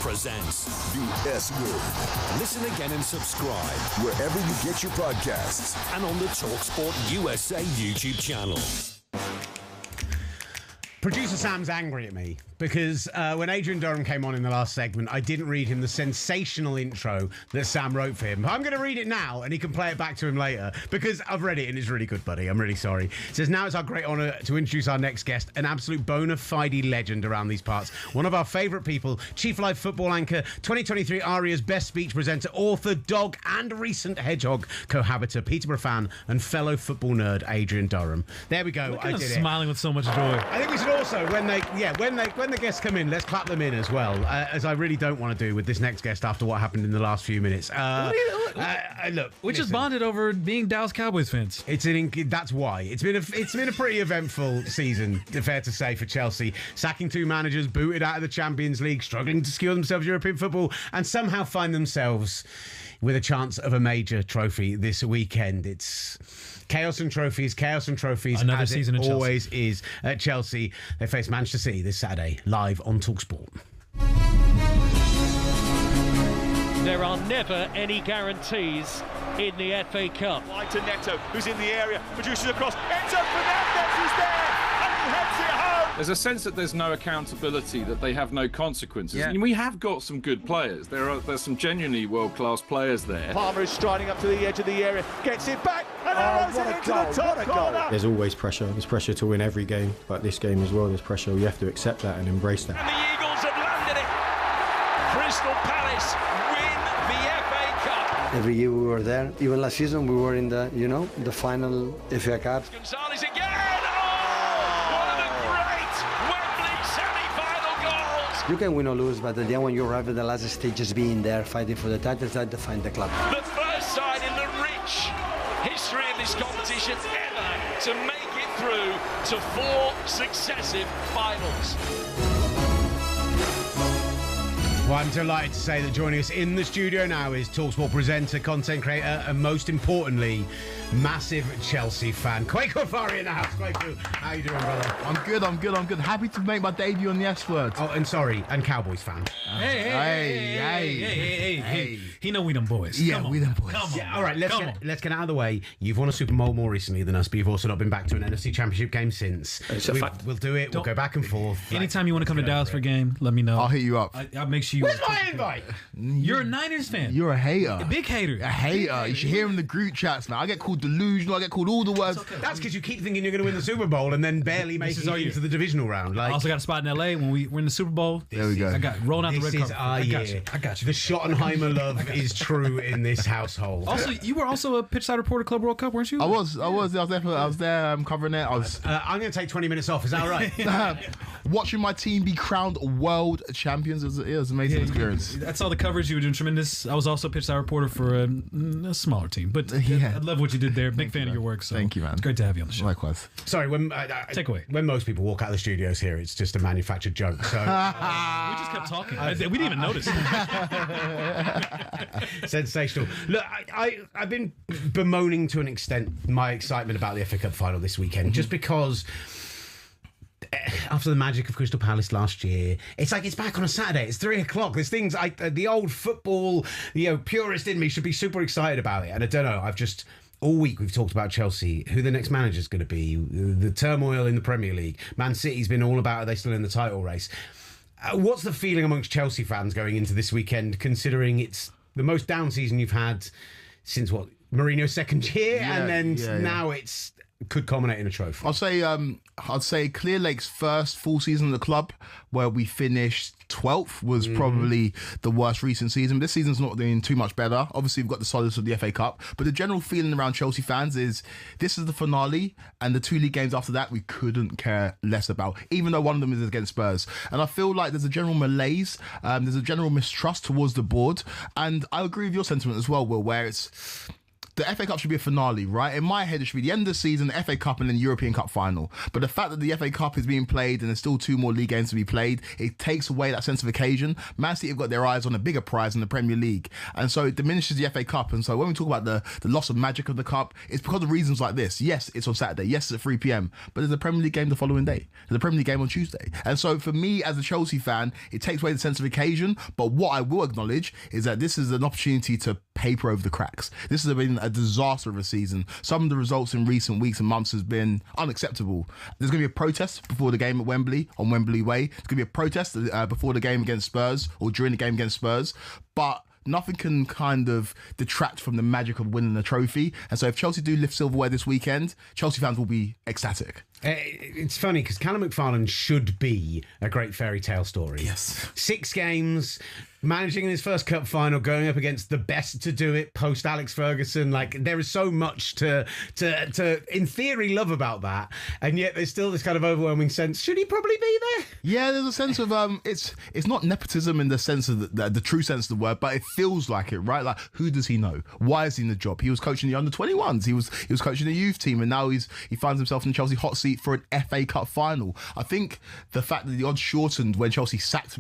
presents The S Word. Listen again and subscribe. Wherever you get your podcasts. And on the talkSPORT USA YouTube channel. Producer Sam's angry at me because when Adrian Durham came on in the last segment, I didn't read him the sensational intro that Sam wrote for him. I'm going to read it now and he can play it back to him later because I've read it and it's really good, buddy. I'm really sorry. It says, now it's our great honour to introduce our next guest, an absolute bona fide legend around these parts. One of our favourite people, Chief Live football anchor, 2023 ARIA's best speech presenter, author, dog and recent hedgehog cohabiter, Peterborough fan and fellow football nerd, Adrian Durham. There we go. I did it. Smiling with so much joy. I think we should also, when the guests come in, let's clap them in as well, as I really don't want to do with this next guest after what happened in the last few minutes. Look, we just bonded over being Dallas Cowboys fans. That's why it's been a pretty eventful season, fair to say, for Chelsea. Sacking two managers, booted out of the Champions League, struggling to secure themselves European football, and somehow find themselves with a chance of a major trophy this weekend. It's chaos and trophies, Another as season it of Chelsea. always is at Chelsea. They face Manchester City this Saturday, live on talkSPORT. There are never any guarantees in the FA Cup. Wide to Neto, who's in the area, produces a cross. Enzo Fernandez is there, and he heads it home. There's a sense that there's no accountability, that they have no consequences. And we have got some good players. There's some genuinely world-class players there. Palmer is striding up to the edge of the area, gets it back, and arrows it into the top corner. There's always pressure. There's pressure to win every game, but this game as well, there's pressure. You have to accept that and embrace that. And the Eagles have landed it. Crystal Palace win the FA Cup. Every year we were there. Even last season we were in the final FA Cup. Gonzalez again. Oh, one of the great Wembley semi-final goals. You can win or lose, but at the end when you arrive at the last stage, just being there, fighting for the titles, that define the club. The first side in the rich history of this competition ever to make it through to 4 successive finals. Well, I'm delighted to say that joining us in the studio now is talkSPORT presenter, content creator, and most importantly, massive Chelsea fan. Kwaku Afari in the house. Kwaku, how you doing, brother? I'm good. Happy to make my debut on the S Word. Oh, and Cowboys fan. Hey. He know we them boys. Yeah, Come on. we them boys. Yeah, all right, let's get out of the way. You've won a Super Bowl more recently than us, but you've also not been back to an NFC Championship game since. We'll do it. We'll go back and forth. Anytime you want to come to Dallas for a game, let me know. I'll hit you up. I'll make sure you. Where's my invite? You're a Niners fan. You're a hater. A big hater. A hater. You should hear him in the group chats, man. I get called delusional. I get called all the words. That's because you keep thinking you're going to win the Super Bowl and then barely making it into the divisional round. I also got a spot in LA when we were in the Super Bowl. There we go. I got rolling out the red This is carpet. our year. I got you. The Schottenheimer love is true in this household. Also, you were also a pitchside reporter Club World Cup, weren't you? I was there covering it. I'm going to take 20 minutes off. Is that all right? Watching my team be crowned world champions. It was an amazing experience. That's all the coverage. You were doing tremendous. I was also a pitchside reporter for a smaller team, but I love what you did there. Big fan of your work. So Thank you, man. It's great to have you on the show. Likewise. Sorry, when Take away. when most people walk out of the studios here, it's just a manufactured joke. So We just kept talking. We didn't even notice. sensational. Look, I've been bemoaning to an extent my excitement about the FA Cup final this weekend, just because after the magic of Crystal Palace last year, it's like it's back on a Saturday. It's 3:00. There's things the old football, purist in me should be super excited about it, and I don't know. All week we've talked about Chelsea, who the next manager's going to be, the turmoil in the Premier League. Man City's been all about, are they still in the title race? What's the feeling amongst Chelsea fans going into this weekend, considering it's the most down season you've had since Mourinho's second year, and then now it's could culminate in a trophy? I'd say Clear Lake's first full season of the club, where we finished 12th, was probably the worst recent season. This season's not doing too much better. Obviously, we've got the solace of the FA Cup, but the general feeling around Chelsea fans is this is the finale, and the 2 league games after that we couldn't care less about, even though one of them is against Spurs. And I feel like there's a general malaise, there's a general mistrust towards the board, and I agree with your sentiment as well, Will, where it's the FA Cup should be a finale, right? In my head, it should be the end of the season, the FA Cup, and then European Cup final. But the fact that the FA Cup is being played and there's still 2 more league games to be played, it takes away that sense of occasion. Man City have got their eyes on a bigger prize in the Premier League, and so it diminishes the FA Cup. And so when we talk about the loss of magic of the Cup, it's because of reasons like this. Yes, it's on Saturday. Yes, it's at 3 p.m. But there's a Premier League game the following day. There's a Premier League game on Tuesday. And so for me, as a Chelsea fan, it takes away the sense of occasion. But what I will acknowledge is that this is an opportunity to paper over the cracks. This has been a disaster of a season. Some of the results in recent weeks and months has been unacceptable. There's going to be a protest before the game at Wembley, on Wembley Way. There's going to be a protest before the game against Spurs, or during the game against Spurs. But nothing can kind of detract from the magic of winning the trophy. And so if Chelsea do lift silverware this weekend, Chelsea fans will be ecstatic. It's funny because Callum McFarlane should be a great fairy tale story. Yes. 6 games, managing in his first cup final, going up against the best to do it post Alex Ferguson. Like, there is so much to in theory love about that, and yet there's still this kind of overwhelming sense. Should he probably be there? Yeah, there's a sense of it's not nepotism in the sense of the true sense of the word, but it feels like it, right? Like, who does he know? Why is he in the job? He was coaching the under-21s. He was coaching the youth team, and now he finds himself in the Chelsea hot seat for an FA Cup final. I think the fact that the odds shortened when Chelsea sacked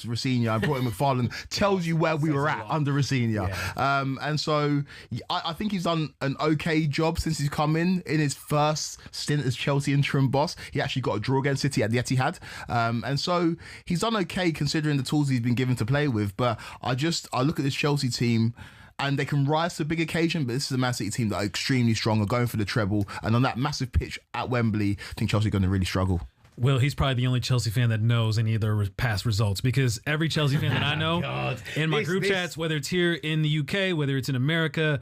Rosenior and brought in McFarlane tells you where we were at under Rosenior. Yeah. And so I think he's done an okay job since he's come in his first stint as Chelsea interim boss. He actually got a draw against City at the Etihad. And so he's done okay considering the tools he's been given to play with. But I look at this Chelsea team, and they can rise to a big occasion, but this is a Man City team that are extremely strong, are going for the treble. And on that massive pitch at Wembley, I think Chelsea are going to really struggle. Well, he's probably the only Chelsea fan that knows any of their past results, because every Chelsea fan that I know in my group chats, whether it's here in the UK, whether it's in America,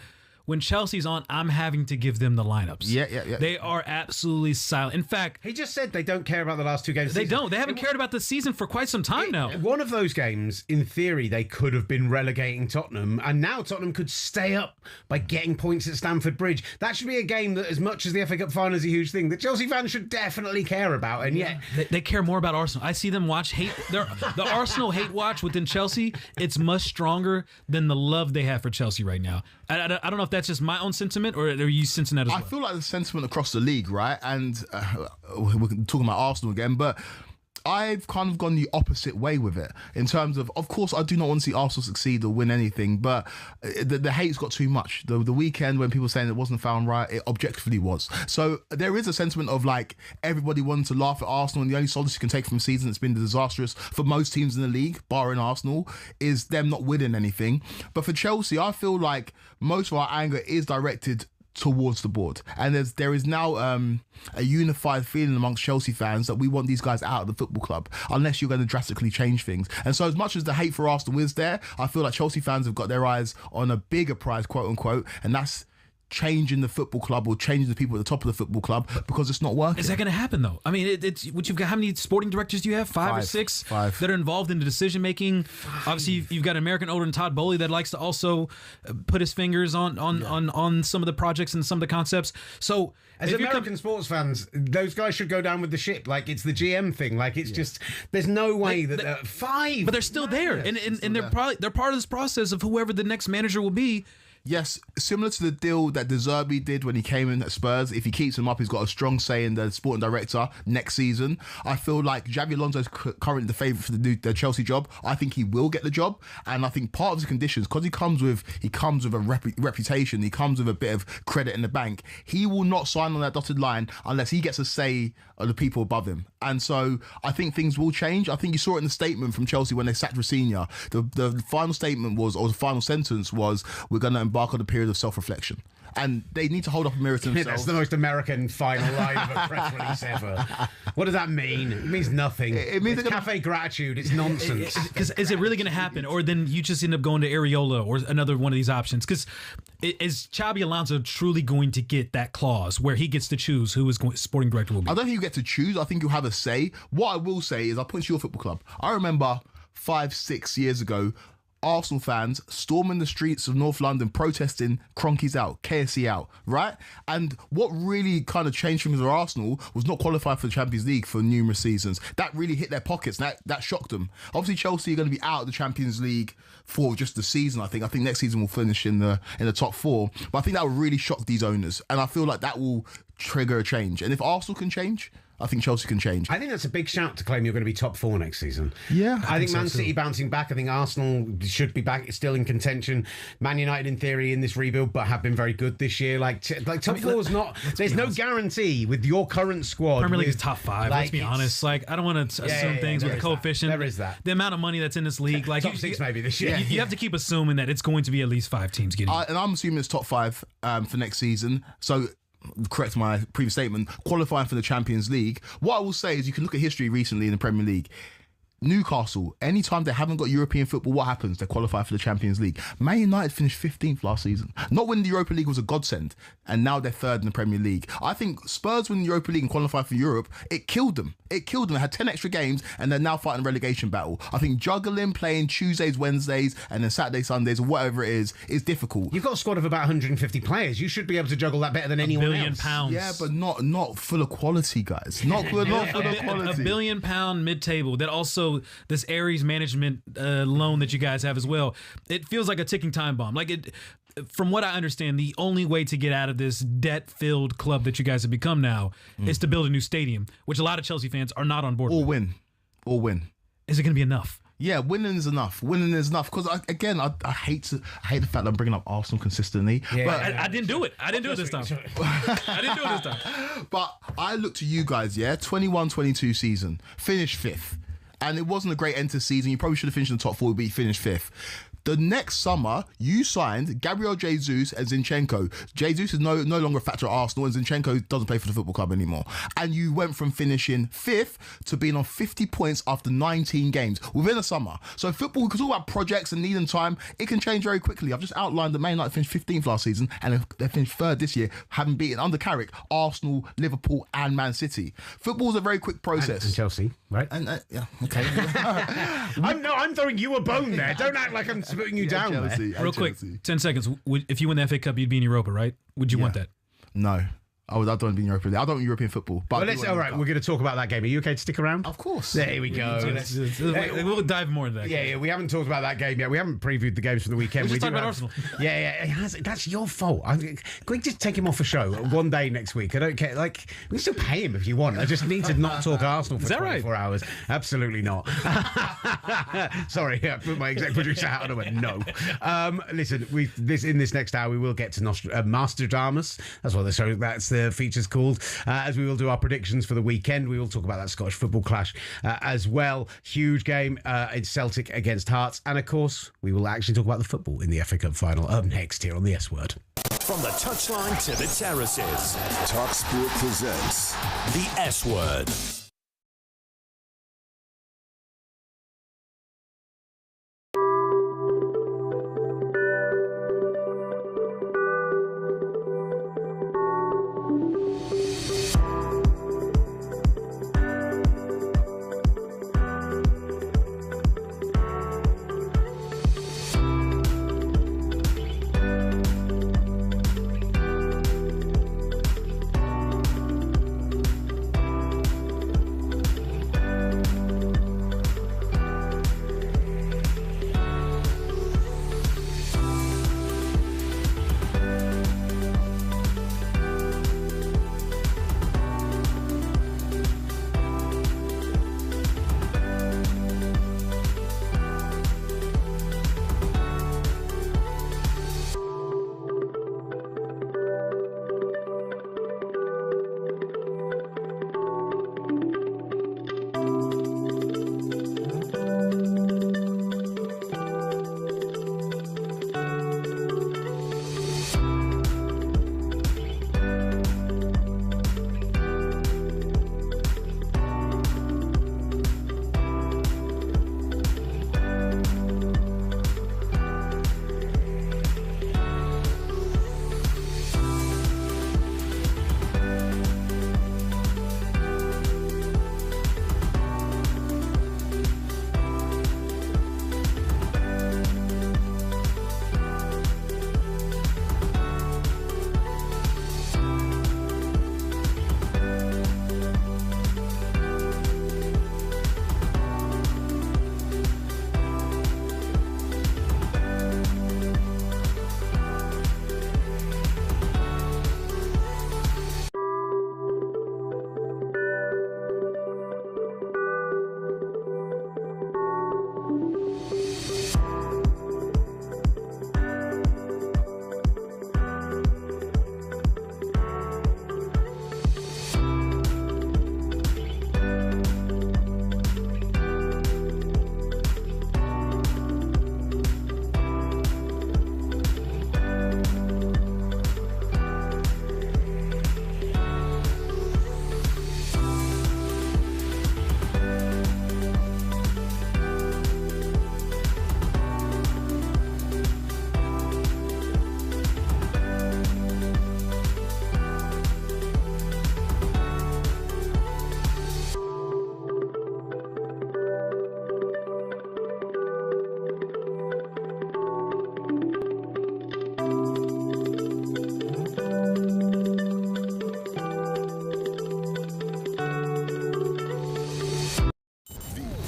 when Chelsea's on, I'm having to give them the lineups. Yeah. They are absolutely silent. In fact, he just said they don't care about the last 2 games. They don't. They haven't cared about the season for quite some time now. One of those games, in theory, they could have been relegating Tottenham, and now Tottenham could stay up by getting points at Stamford Bridge. That should be a game that, as much as the FA Cup final is a huge thing, that Chelsea fans should definitely care about. And yet they care more about Arsenal. I see them watch the Arsenal hate watch within Chelsea. It's much stronger than the love they have for Chelsea right now. I don't know if that's just my own sentiment, or are you sensing that as well? I feel like the sentiment across the league, right? And we're talking about Arsenal again, but I've kind of gone the opposite way with it in terms of course, I do not want to see Arsenal succeed or win anything, but the hate's got too much. The weekend when people were saying it wasn't found right, it objectively was. So there is a sentiment of like everybody wanting to laugh at Arsenal, and the only solace you can take from the season that's been disastrous for most teams in the league, barring Arsenal, is them not winning anything. But for Chelsea, I feel like most of our anger is directed towards the board, and there is now a unified feeling amongst Chelsea fans that we want these guys out of the football club unless you're going to drastically change things. And so as much as the hate for Arsenal is there, I feel like Chelsea fans have got their eyes on a bigger prize, quote unquote, and that's changing the football club or changing the people at the top of the football club, because it's not working. Is that going to happen though? I mean, it's what you've got. How many sporting directors do you have? Five or six that are involved in the decision making. Obviously, you've got an American older than Todd Bowley that likes to also put his fingers on some of the projects and some of the concepts. So as American sports fans, those guys should go down with the ship. Like, it's the GM thing. Like, it's just, there's no way that 5, but they're still there, and they're part of this process of whoever the next manager will be. Yes, similar to the deal that De Zerbi did when he came in at Spurs. If he keeps him up, he's got a strong say in the sporting director next season. I feel like Xabi Alonso's currently the favourite for the Chelsea job. I think he will get the job, and I think part of the conditions, because he comes with a reputation, he comes with a bit of credit in the bank. He will not sign on that dotted line unless he gets a say of the people above him. And so I think things will change. I think you saw it in the statement from Chelsea when they sacked Rosenior. The final statement was, or the final sentence was, we're going to embark on a period of self-reflection. And they need to hold up a mirror to themselves. That's the most American final line of a press release ever. What does that mean? It means nothing. It means it's cafe gratitude. It's nonsense. Because is it really going to happen? Or then you just end up going to Areola or another one of these options? Because is Xabi Alonso truly going to get that clause where he gets to choose who his sporting director will be? I don't think you get to choose. I think you'll have a say. What I will say is, I'll point to your football club. I remember 5-6 years ago, Arsenal fans storming the streets of North London protesting Kroenke's out, KSE out, right? And what really kind of changed things for Arsenal was not qualifying for the Champions League for numerous seasons. That really hit their pockets. That shocked them. Obviously, Chelsea are going to be out of the Champions League for just the season, I think. I think next season we'll finish in the top 4. But I think that will really shock these owners. And I feel like that will trigger a change. And if Arsenal can change, I think Chelsea can change. I think that's a big shout to claim you're going to be top 4 next season. Yeah. I think Man City bouncing back. I think Arsenal should be back, still in contention. Man United, in theory, in this rebuild, but have been very good this year. Like top 4 is not... There's no guarantee with your current squad. Premier League is top 5. Let's be honest. Like, I don't want to assume things with the coefficient. There is that. The amount of money that's in this league. Like top 6 maybe this year. You have to keep assuming that it's going to be at least 5 teams getting and I'm assuming it's top 5 for next season. So... correct my previous statement, qualifying for the Champions League. What I will say is you can look at history recently in the Premier League. Newcastle, anytime they haven't got European football, what happens? They qualify for the Champions League. Man United finished 15th last season. Not when the Europa League was a godsend, and now they're 3rd in the Premier League. I think Spurs win the Europa League and qualify for Europe, it killed them. It killed them. They had 10 extra games, and they're now fighting a relegation battle. I think juggling, playing Tuesdays, Wednesdays, and then Saturdays, Sundays, or whatever it is difficult. You've got a squad of about 150 players. You should be able to juggle that better than anyone else. £1 billion. Yeah, but not full of quality, guys. Not full of quality. £1 billion mid-table that also this Aries management loan that you guys have as well. It feels like a ticking time bomb. Like it, from what I understand, the only way to get out of this debt-filled club that you guys have become now is to build a new stadium, which a lot of Chelsea fans are not on board with. Or win. Is it going to be enough? Yeah, winning is enough. Winning is enough. Because I hate the fact that I'm bringing up Arsenal consistently. Yeah, but I didn't do it. I didn't do it this time. I didn't do it this time. But I look to you guys, 21-22 season, finished 5th. And it wasn't a great end to the season. You probably should have finished in the top 4, but you finished 5th. The next summer, you signed Gabriel Jesus and Zinchenko. Jesus is no longer a factor at Arsenal, and Zinchenko doesn't play for the football club anymore. And you went from finishing 5th to being on 50 points after 19 games within a summer. So football, we can talk about projects and needing time. It can change very quickly. I've just outlined that Man United finished 15th last season, and they finished 3rd this year, having beaten under Carrick, Arsenal, Liverpool, and Man City. Football is a very quick process. And Chelsea, right? And yeah, okay. I'm throwing you a bone there. Don't act like I'm putting you down Chelsea, there. Real quick, 10 seconds. If you win the FA Cup, you'd be in Europa, right? Would you want that? No. I don't want to be in European. I don't want European football. But all right, we're going to talk about that game. Are you okay to stick around? Of course. There we go. We'll dive more into that. Yeah, we haven't talked about that game yet. We haven't previewed the games for the weekend. We just talked about Arsenal. Yeah. That's your fault. Can we just take him off a show one day next week? I don't care. Like, we can still pay him if you want. I just need to not talk Arsenal for 24 hours. Absolutely not. Sorry, I put my exec producer hat on and went, no. Listen, in this next hour, we will get to Masterdamus. That's what that's the feature's called. As we will do our predictions for the weekend. We will talk about that Scottish football clash as well. Huge game. It's Celtic against Hearts. And of course, we will actually talk about the football in the FA Cup final up next here on the S Word. From the touchline to the terraces, talkSPORT presents the S Word.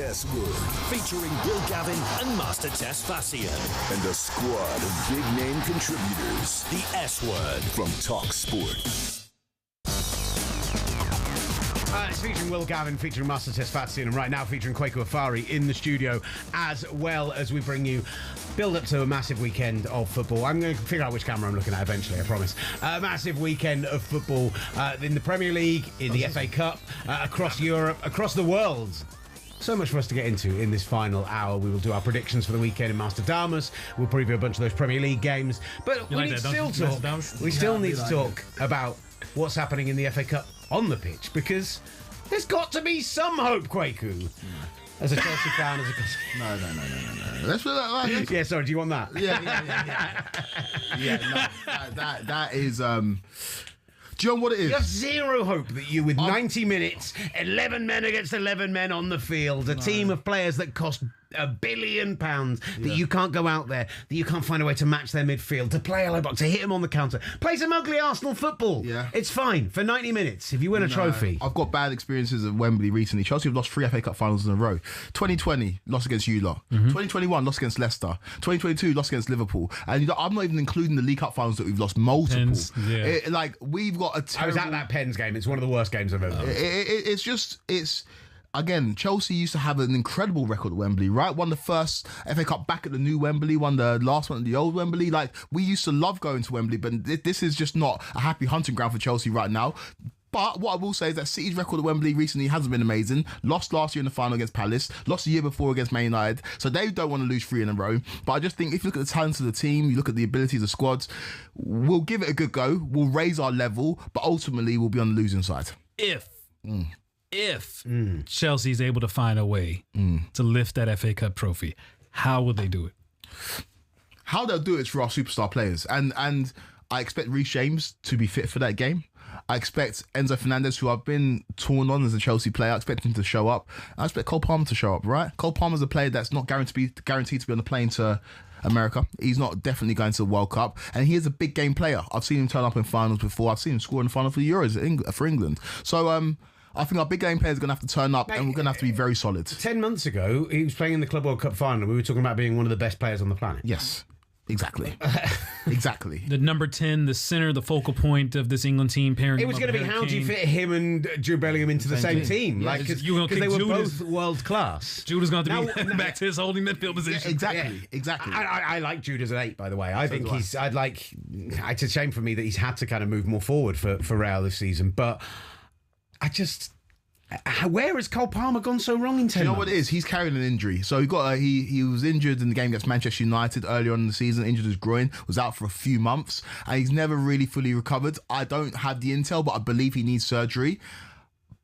S Word. Featuring Will Gavin and Master Tess Fassian. And a squad of big name contributors. The S Word. From talkSPORT. It's featuring Will Gavin, featuring Master Tess Fatsian, and right now featuring Kwaku Afari in the studio, as well as we bring you build up to a massive weekend of football. I'm going to figure out which camera I'm looking at eventually, I promise. A massive weekend of football in the Premier League, in the FA Cup, across Europe, across the world. So much for us to get into in this final hour. We will do our predictions for the weekend in Master Damas. We'll preview a bunch of those Premier League games. But we need still talk. We still need to talk about what's happening in the FA Cup on the pitch, because there's got to be some hope, Kwaku. As a Chelsea fan, as a... No. Let's put that like... Yeah, sorry, do you want that? Yeah, that is... Do you know what it is? You have zero hope that you, with 90 minutes, 11 men against 11 men on the field, a team of players that cost £1 billion, that you can't go out there, that you can't find a way to match their midfield, to play a low block, to hit them on the counter. Play some ugly Arsenal football. Yeah. It's fine for 90 minutes if you win a trophy. I've got bad experiences at Wembley recently. Chelsea have lost 3 FA Cup finals in a row. 2020, lost against you lot. 2021, lost against Leicester. 2022, lost against Liverpool. And I'm not even including the League Cup finals that we've lost multiple. We've got a terrible... I was at that Pens game. It's one of the worst games I've ever done. Again, Chelsea used to have an incredible record at Wembley, right? Won the first FA Cup back at the new Wembley, won the last one at the old Wembley. Like, we used to love going to Wembley, but this is just not a happy hunting ground for Chelsea right now. But what I will say is that City's record at Wembley recently hasn't been amazing. Lost last year in the final against Palace. Lost the year before against Man United. So they don't want to lose 3 in a row. But I just think if you look at the talents of the team, you look at the abilities of the squads, we'll give it a good go. We'll raise our level, but ultimately we'll be on the losing side. If Chelsea's able to find a way to lift that FA Cup trophy, how would they do it? How they'll do it is for our superstar players. And I expect Reece James to be fit for that game. I expect Enzo Fernandez, who I've been torn on as a Chelsea player, I expect him to show up. I expect Cole Palmer to show up, right? Cole Palmer's a player that's not guaranteed to be on the plane to America. He's not definitely going to the World Cup, and he is a big game player. I've seen him turn up in finals before. I've seen him score in the final for the Euros for England. So I think our big game players are going to have to turn up, and we're going to have to be very solid. 10 months ago, he was playing in the Club World Cup final, and we were talking about being one of the best players on the planet. Yes. Exactly. Exactly. The number 10, the center, the focal point of this England team pairing. It was going to be how do you fit him and Jude Bellingham into the same team? Yeah, like, because they were both world class. Jude is going to be back to his holding midfield position. Yeah, exactly. I like Jude as an 8, by the way. I think it's a shame for me that he's had to kind of move more forward for Real this season, but where has Cole Palmer gone so wrong in 10 months? You know what it is? He's carrying an injury. So he was injured in the game against Manchester United earlier on in the season, injured his groin, was out for a few months, and he's never really fully recovered. I don't have the intel, but I believe he needs surgery.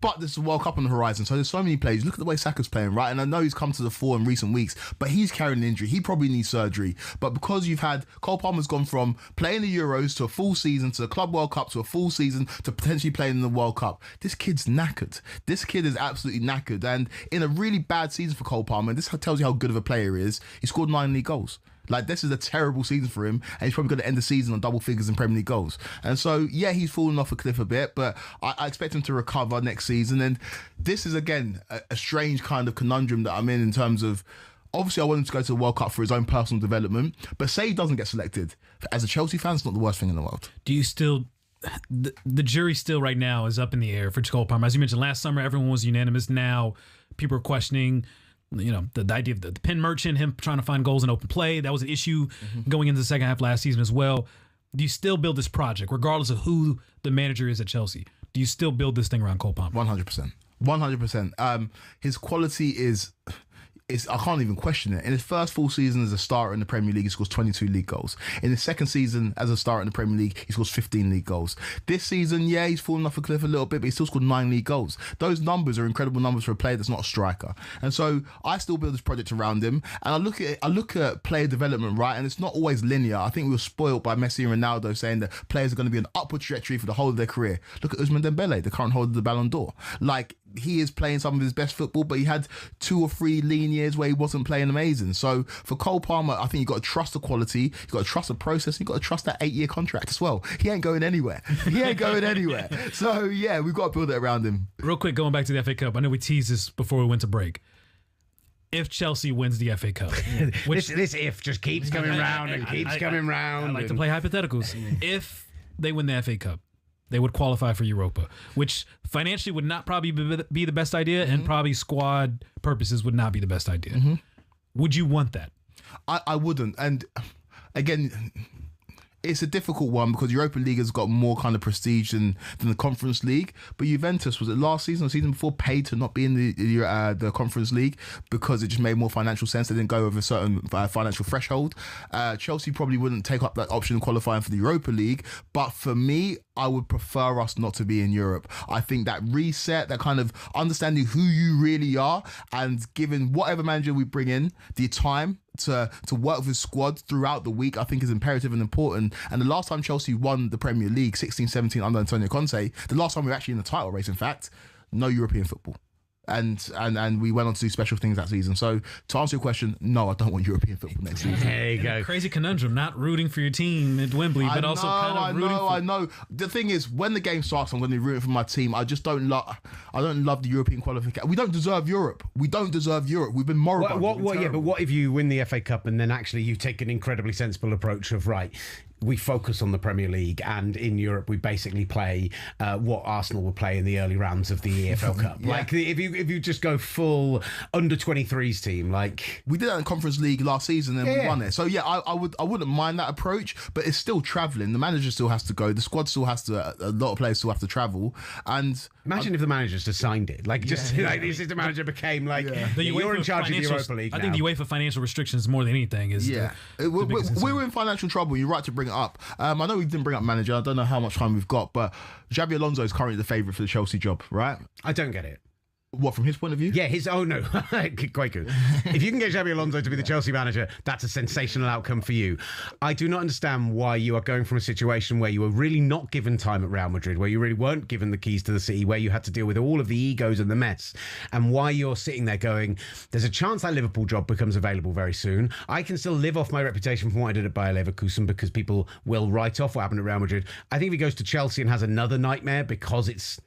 But there's a World Cup on the horizon, so there's so many players. Look at the way Saka's playing, right? And I know he's come to the fore in recent weeks, but he's carrying an injury. He probably needs surgery. But because you've had Cole Palmer's gone from playing the Euros to a full season, to the Club World Cup to a full season, to potentially playing in the World Cup. This kid's knackered. This kid is absolutely knackered. And in a really bad season for Cole Palmer, and this tells you how good of a player he is, he scored 9 league goals. Like, this is a terrible season for him, and he's probably going to end the season on double figures in Premier League goals. And so, yeah, he's fallen off a cliff a bit, but I expect him to recover next season. And this is, again, a strange kind of conundrum that I'm in terms of, obviously I want him to go to the World Cup for his own personal development, but say he doesn't get selected. As a Chelsea fan, it's not the worst thing in the world. Do you still... The jury still right now is up in the air for Cole Palmer. As you mentioned, last summer, everyone was unanimous. Now, people are questioning... the idea of the pen merchant, him trying to find goals in open play, that was an issue going into the second half last season as well. Do you still build this project, regardless of who the manager is at Chelsea? Do you still build this thing around Cole Palmer? 100%. 100%. His quality is I can't even question it. In his first full season as a starter in the Premier League, he scores 22 league goals. In his second season as a starter in the Premier League, he scores 15 league goals. This season, yeah, he's fallen off a cliff a little bit, but he still scored 9 league goals. Those numbers are incredible numbers for a player that's not a striker. And so I still build this project around him. And I look at player development, right? And it's not always linear. I think we were spoiled by Messi and Ronaldo saying that players are going to be on an upward trajectory for the whole of their career. Look at Ousmane Dembele, the current holder of the Ballon d'Or. Like, he is playing some of his best football, but he had 2 or 3 lean years where he wasn't playing amazing. So for Cole Palmer, I think you've got to trust the quality, you've got to trust the process, you've got to trust that 8-year contract as well. He ain't going anywhere. So yeah, we've got to build it around him. Real quick, going back to the FA Cup, I know we teased this before we went to break. if Chelsea wins the FA Cup. Which this if just keeps coming round and keeps coming round. I like to play hypotheticals. If they win the FA Cup, they would qualify for Europa, which financially would not probably be the best idea, and probably squad purposes would not be the best idea. Would you want that? I wouldn't. And again, it's a difficult one because Europa League has got more kind of prestige than the Conference League. But Juventus, was it last season or season before, paid to not be in the Conference League because it just made more financial sense. They didn't go over a certain financial threshold. Chelsea probably wouldn't take up that option of qualifying for the Europa League. But for me, I would prefer us not to be in Europe. I think that reset, that kind of understanding who you really are, and giving whatever manager we bring in the time to work with his squad throughout the week, I think is imperative and important. And the last time Chelsea won the Premier League, 16-17 under Antonio Conte, the last time we were actually in the title race, in fact, no European football. And we went on to do special things that season. So to answer your question, no, I don't want European football next season. There you go. Crazy conundrum, not rooting for your team at Wembley, but also kind of rooting for... I know. The thing is, when the game starts, I'm going to be rooting for my team. I just don't love the European qualification. We don't deserve Europe. We've been moribund. But what if you win the FA Cup and then actually you take an incredibly sensible approach of, right, we focus on the Premier League, and in Europe we basically play what Arsenal will play in the early rounds of the EFL Cup. Yeah. Like if you just go full under 23s team, like we did that in Conference League last season and we won it. So yeah, I wouldn't mind that approach, but it's still travelling. The manager still has to go. The squad still has to. A lot of players still have to travel. And imagine if the manager just signed it, like the assistant manager became like you're in charge of the Europa League. I think the UEFA financial restrictions more than anything is we were in financial trouble. You're right to bring it up. I know we didn't bring up manager. I don't know how much time we've got, but Xabi Alonso is currently the favourite for the Chelsea job, right? I don't get it. What, from his point of view? Yeah, quite good. If you can get Xabi Alonso to be the Chelsea manager, that's a sensational outcome for you. I do not understand why you are going from a situation where you were really not given time at Real Madrid, where you really weren't given the keys to the city, where you had to deal with all of the egos and the mess, and why you're sitting there going, there's a chance that Liverpool job becomes available very soon. I can still live off my reputation from what I did at Bayer Leverkusen because people will write off what happened at Real Madrid. I think if he goes to Chelsea and has another nightmare because it's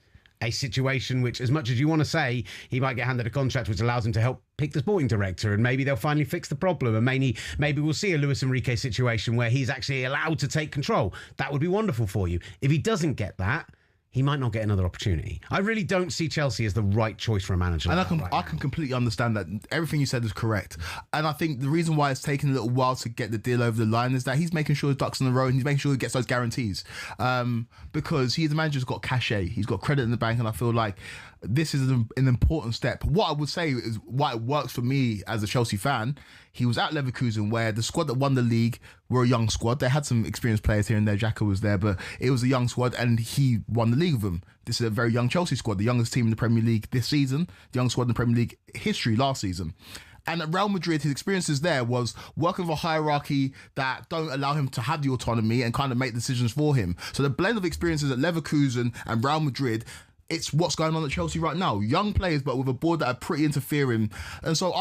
a situation which, as much as you want to say, he might get handed a contract which allows him to help pick the sporting director, and maybe they'll finally fix the problem, and maybe we'll see a Luis Enrique situation where he's actually allowed to take control. That would be wonderful for you. If he doesn't get that, he might not get another opportunity. I really don't see Chelsea as the right choice for a manager. And I can completely understand that. Everything you said is correct. And I think the reason why it's taken a little while to get the deal over the line is that he's making sure his ducks in a row, and he's making sure he gets those guarantees. Because he's the manager who's got cachet, he's got credit in the bank, and I feel like this is an important step. What I would say is why it works for me as a Chelsea fan. He was at Leverkusen, where the squad that won the league were a young squad. They had some experienced players here and there. Xhaka was there, but it was a young squad, and he won the league with them. This is a very young Chelsea squad, the youngest team in the Premier League this season, the youngest squad in the Premier League history last season. And at Real Madrid, his experiences there was working with a hierarchy that don't allow him to have the autonomy and kind of make decisions for him. So the blend of experiences at Leverkusen and Real Madrid, it's what's going on at Chelsea right now. Young players, but with a board that are pretty interfering. And so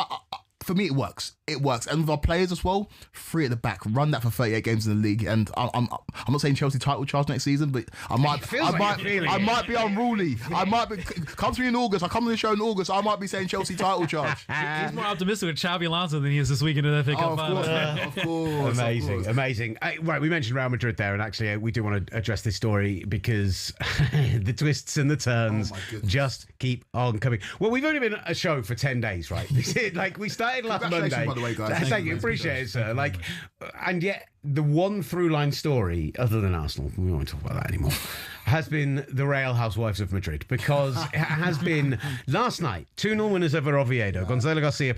for me, it works. It works. And with our players as well, 3 at the back, run that for 38 games in the league. And I'm not saying Chelsea title charge next season, but I might be unruly. Come to me in August. I come on the show in August. I might be saying Chelsea title charge. He's more optimistic with Xabi Alonso than he is this weekend in the FA Cup final. Of course. Amazing. Right, we mentioned Real Madrid there, and actually we do want to address this story because the twists and the turns just keep on coming. Well, we've only been a show for 10 days, right? Like we started last Monday. By the way, guys. Thank you. Appreciate it, sir. Like, and yet the one through line story, other than Arsenal, we won't talk about that anymore, has been the Real Housewives of Madrid, because it has been last night 2-0 winners over Oviedo. Gonzalo Garcia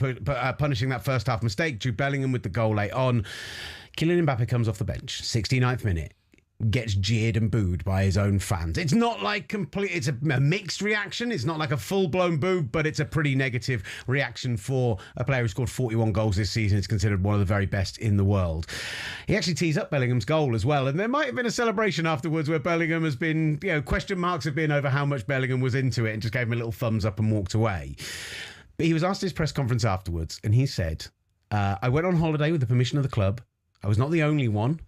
punishing that first half mistake. Jude Bellingham with the goal late on. Kylian Mbappe comes off the bench, 69th minute. Gets jeered and booed by his own fans. It's not like it's a mixed reaction. It's not like a full-blown boo, but it's a pretty negative reaction for a player who scored 41 goals this season. It's considered one of the very best in the world. He actually tees up Bellingham's goal as well, and there might have been a celebration afterwards where Bellingham has been, question marks have been over how much Bellingham was into it, and just gave him a little thumbs up and walked away. But he was asked at his press conference afterwards, and he said, I went on holiday with the permission of the club. I was not the only one.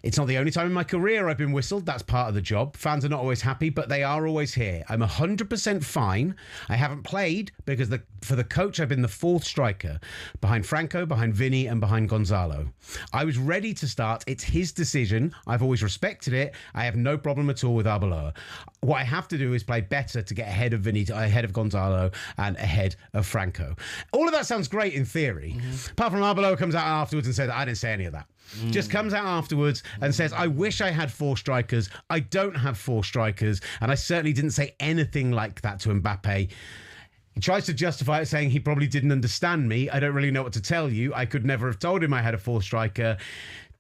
It's not the only time in my career I've been whistled. That's part of the job. Fans are not always happy, but they are always here. I'm 100% fine. I haven't played because for the coach, I've been the fourth striker, behind Franco, behind Vinny, and behind Gonzalo. I was ready to start. It's his decision. I've always respected it. I have no problem at all with Arbeloa. What I have to do is play better to get ahead of Vinny, ahead of Gonzalo, and ahead of Franco. All of that sounds great in theory. Apart from Arbeloa comes out afterwards and says, I didn't say any of that. Just comes out afterwards and says, I wish I had 4 strikers. I don't have 4 strikers. And I certainly didn't say anything like that to Mbappe. He tries to justify it, saying he probably didn't understand me. I don't really know what to tell you. I could never have told him I had a 4th striker.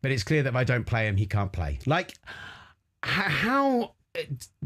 But it's clear that if I don't play him, he can't play. Like, how...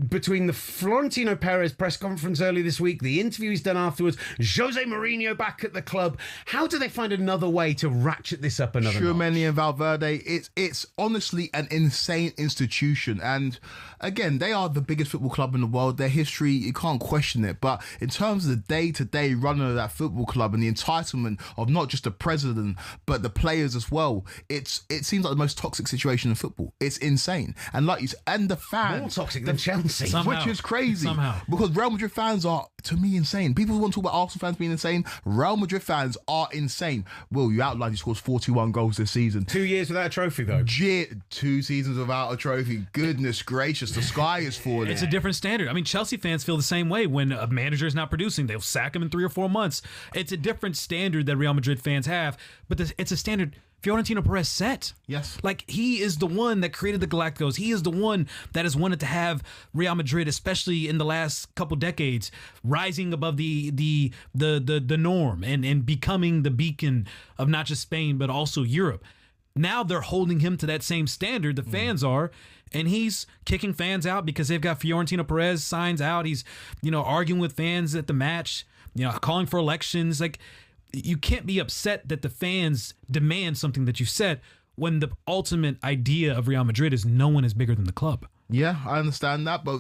Between the Florentino Perez press conference earlier this week, the interview he's done afterwards, Jose Mourinho back at the club, how do they find another way to ratchet this up another notch? Tchouaméni and Valverde, it's honestly an insane institution. And again, they are the biggest football club in the world. Their history, you can't question it. But in terms of the day-to-day running of that football club and the entitlement of not just the president, but the players as well, it seems like the most toxic situation in football. It's insane. And like you said, and the fans... More toxic than Chelsea. Which is crazy. Somehow. Because Real Madrid fans are, to me, insane. People want to talk about Arsenal fans being insane. Real Madrid fans are insane. Will, you outlined he scores 41 goals this season. 2 years without a trophy, though. 2 seasons without a trophy. Goodness gracious, the sky is falling. It's a different standard. I mean, Chelsea fans feel the same way. When a manager is not producing, they'll sack him in 3 or 4 months. It's a different standard that Real Madrid fans have, but it's a standard Florentino Perez set. Yes. Like, he is the one that created the Galacticos. He is the one that has wanted to have Real Madrid, especially in the last couple decades, rising above the norm and becoming the beacon of not just Spain, but also Europe. Now they're holding him to that same standard. The fans are, and he's kicking fans out because they've got Florentino Perez signs out. He's, arguing with fans at the match, calling for elections. Like, you can't be upset that the fans demand something that you said when the ultimate idea of Real Madrid is no one is bigger than the club. Yeah, I understand that, but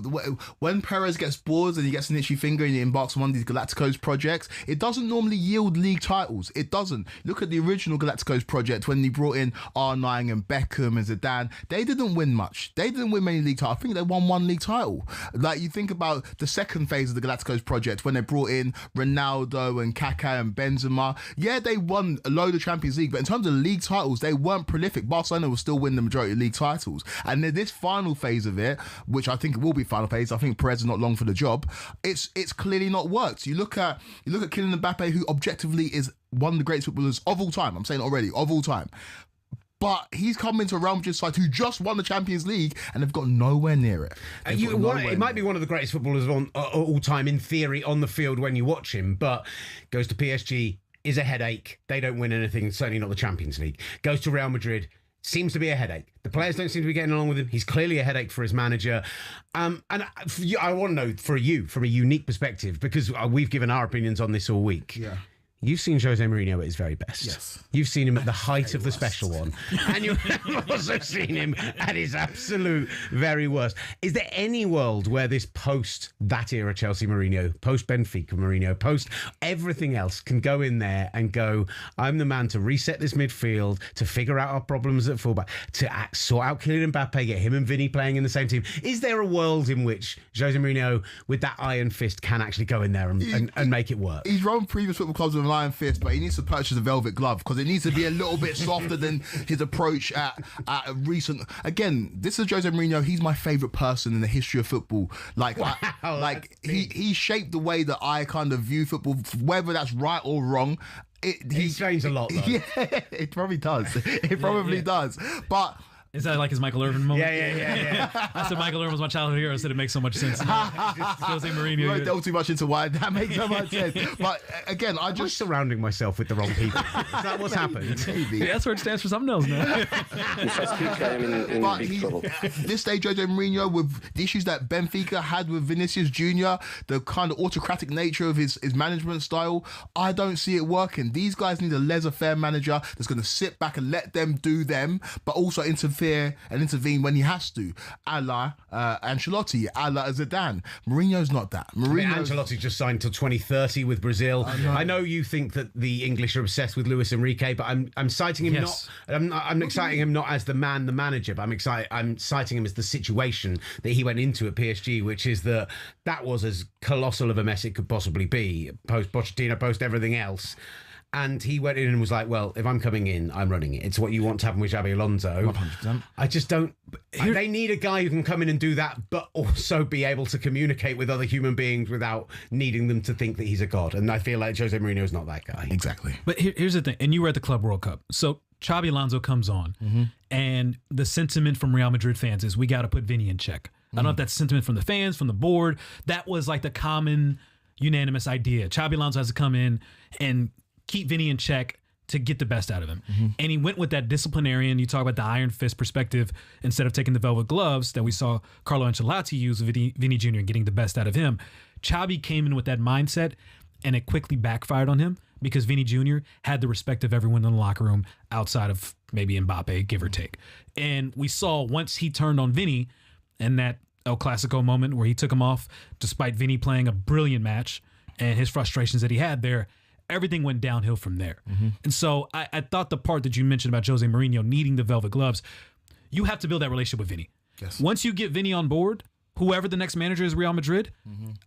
when Perez gets bored and he gets an itchy finger and he embarks on one of these Galacticos projects, it doesn't normally yield league titles. It doesn't. Look at the original Galacticos project when he brought in R9 and Beckham and Zidane. They didn't win much. They didn't win many league titles. I think they won 1 league title. Like, you think about the second phase of the Galacticos project when they brought in Ronaldo and Kaká and Benzema. Yeah, they won a load of Champions League, but in terms of league titles, they weren't prolific. Barcelona will still win the majority of league titles. And then this final phase of it, which I think will be final phase. I think Perez is not long for the job. It's clearly not worked. You look at Kylian Mbappe, who objectively is one of the greatest footballers of all time. I'm saying it already, of all time. But he's come into a Real Madrid side who just won the Champions League and they've got nowhere near it. It might be one of the greatest footballers of all time in theory on the field when you watch him, but goes to PSG, is a headache. They don't win anything, certainly not the Champions League. Goes to Real Madrid, seems to be a headache. The players don't seem to be getting along with him. He's clearly a headache for his manager. And I want to know, for you, from a unique perspective, because we've given our opinions on this all week. Yeah. You've seen Jose Mourinho at his very best. Yes. You've seen him at the height of the special one. And you've also seen him at his absolute very worst. Is there any world where this post that era Chelsea Mourinho, post Benfica Mourinho, post everything else can go in there and go, I'm the man to reset this midfield, to figure out our problems at fullback, to sort out Kylian Mbappe, get him and Vinny playing in the same team? Is there a world in which Jose Mourinho, with that iron fist, can actually go in there and make it work? He's run previous football clubs with an iron fist, but he needs to purchase a velvet glove because it needs to be a little bit softer than his approach at a recent. Again, this is Jose Mourinho. He's my favourite person in the history of football. Like, wow, he shaped the way that I kind of view football, whether that's right or wrong. He's changed a lot, though. Yeah, it probably does. It probably does. But is that like his Michael Irvin moment? Yeah. I said Michael Irvin was my childhood hero. I said it makes so much sense. Jose Mourinho. You won't delve too much into why that makes so much sense. But again, I'm just surrounding myself with the wrong people. Is that what's happened? Maybe. Yeah, that's where it stands for something else now. This stage, Jose Mourinho, with the issues that Benfica had with Vinicius Jr., the kind of autocratic nature of his management style, I don't see it working. These guys need a laissez-faire manager that's going to sit back and let them do them, but also interfere interfere and intervene when he has to, a la Ancelotti, a la Zidane. Mourinho's not that. Ancelotti just signed till 2030 with Brazil. I know you think that the English are obsessed with Luis Enrique, but I'm citing him I'm citing him not as the manager, but I'm citing him as the situation that he went into at PSG, which is that was as colossal of a mess it could possibly be, post Pochettino, post everything else. And he went in and was like, well, if I'm coming in, I'm running it. It's what you want to happen with Xabi Alonso. 100%. I just don't... They need a guy who can come in and do that, but also be able to communicate with other human beings without needing them to think that he's a god. And I feel like Jose Mourinho is not that guy. Exactly. But here's the thing. And you were at the Club World Cup. So Xabi Alonso comes on, and the sentiment from Real Madrid fans is we got to put Vinny in check. I don't know if that's sentiment from the fans, from the board. That was like the common unanimous idea. Xabi Alonso has to come in and keep Vinny in check to get the best out of him. And he went with that disciplinarian, you talk about the iron fist perspective, instead of taking the velvet gloves that we saw Carlo Ancelotti use with Vinny Jr. and getting the best out of him. Xabi came in with that mindset, and it quickly backfired on him because Vinny Jr. had the respect of everyone in the locker room outside of maybe Mbappe, give or take. And we saw once he turned on Vinny in that El Clasico moment where he took him off, despite Vinny playing a brilliant match and his frustrations that he had there, everything went downhill from there. And so I thought the part that you mentioned about Jose Mourinho needing the velvet gloves, you have to build that relationship with Vinny. Yes. Once you get Vinny on board, whoever the next manager is Real Madrid,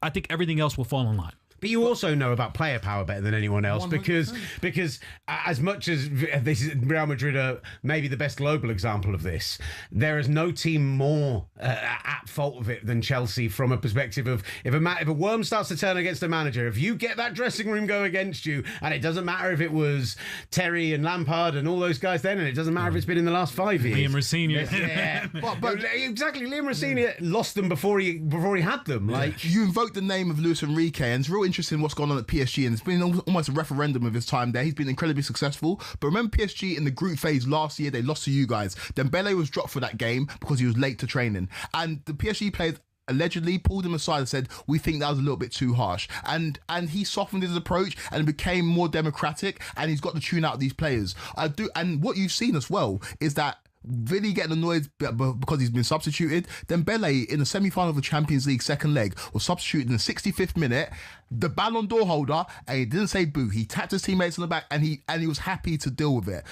I think everything else will fall in line. But you also know about player power better than anyone else 100%. because as much as this is Real Madrid are maybe the best global example of this, there is no team more at fault of it than Chelsea from a perspective of if a worm starts to turn against a manager, if you get that dressing room go against you, and it doesn't matter if it was Terry and Lampard and all those guys then, and it doesn't matter if it's been in the last 5 years. Liam Rossini. Yeah. but exactly, Liam Rossini lost them before he had them. Like you invoked the name of Luis Enrique, and it's real interesting what's gone on at PSG, and it's been almost a referendum of his time there. He's been incredibly successful. But remember PSG in the group phase last year, they lost to you guys. Dembele was dropped for that game because he was late to training. And the PSG players allegedly pulled him aside and said, we think that was a little bit too harsh. And he softened his approach and became more democratic, and he's got to tune out these players. And what you've seen as well is that Vinny getting annoyed because he's been substituted. Dembele in the semi-final of the Champions League second leg was substituted in the 65th minute. The Ballon d'Or holder, and he didn't say boo. He tapped his teammates on the back, and he was happy to deal with it.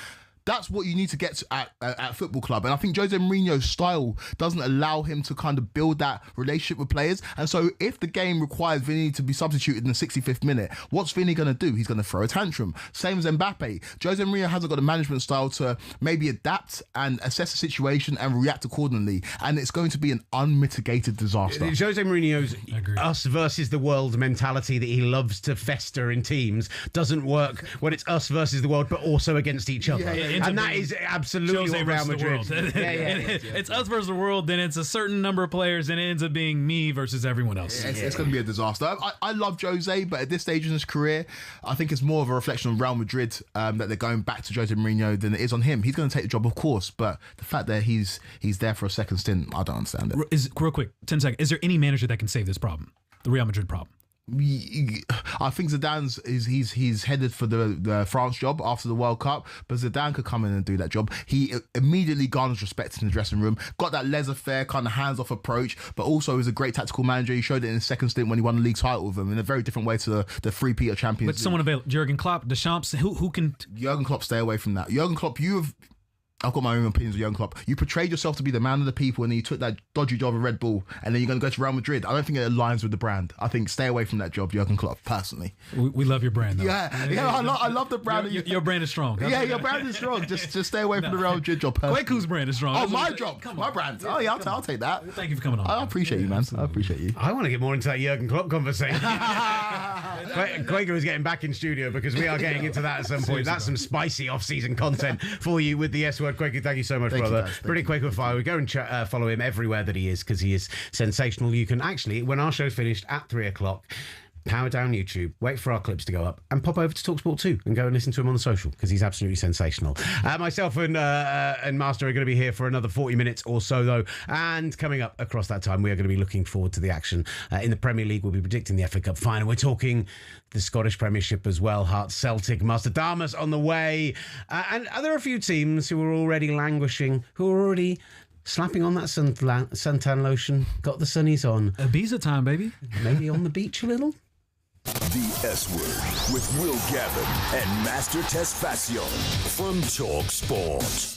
That's what you need to get to at football club. And I think Jose Mourinho's style doesn't allow him to kind of build that relationship with players. And so if the game requires Vinny to be substituted in the 65th minute, what's Vinny going to do? He's going to throw a tantrum. Same as Mbappe. Jose Mourinho hasn't got a management style to maybe adapt and assess the situation and react accordingly. And it's going to be an unmitigated disaster. Jose Mourinho's us versus the world mentality that he loves to fester in teams doesn't work when it's us versus the world, but also against each other. And that is absolutely what Real Madrid. It's us versus the world, then it's a certain number of players, and it ends up being me versus everyone else. It's going to be a disaster. I love Jose, but at this stage in his career, I think it's more of a reflection on Real Madrid that they're going back to Jose Mourinho than it is on him. He's going to take the job, of course, but the fact that he's there for a second stint, I don't understand it. Real quick, 10 seconds. Is there any manager that can save this problem? The Real Madrid problem? I think Zidane's he's headed for the France job after the World Cup, but Zidane could come in and do that job. He immediately garners respect in the dressing room, got that laissez-faire kind of hands-off approach, but also is a great tactical manager. He showed it in his second stint when he won the league title with them in a very different way to the three-peat of Champions League. But someone available, Jurgen Klopp, Deschamps, who can... Jurgen Klopp, stay away from that. Jurgen Klopp, I've got my own opinions of Jurgen Klopp. You portrayed yourself to be the man of the people, and then you took that dodgy job at Red Bull, and then you're going to go to Real Madrid. I don't think it aligns with the brand. I think stay away from that job, Jurgen Klopp, personally. We love your brand, though. Yeah, I love the brand. Your brand is strong. Your brand is strong. Just stay away from the Real Madrid job, personally. Quaku's brand is strong. Oh, my job. My brand. Oh, yeah, I'll take that. Thank you for coming on. I appreciate you, man. I appreciate you. I want to get more into that Jurgen Klopp conversation. Quaker is getting back in studio because we are getting into that at some point. That's some spicy off-season content for you with the S word. Quaker, thank you so much, brother. Brilliant Quaker Fire. We go and follow him everywhere that he is because he is sensational. You can actually, when our show's finished at 3 o'clock, power down YouTube, wait for our clips to go up, and pop over to talkSPORT 2 and go and listen to him on the social, because he's absolutely sensational. Myself and Master are going to be here for another 40 minutes or so, though. And coming up across that time, we are going to be looking forward to the action in the Premier League. We'll be predicting the FA Cup final. We're talking the Scottish Premiership as well. Hearts Celtic, Master Damas on the way. And there are a few teams who are already languishing, who are already slapping on that suntan lotion, got the sunnies on. Ibiza time, baby. Maybe on the beach a little. The S Word with Will Gavin and Master Tesfacion from talkSPORT.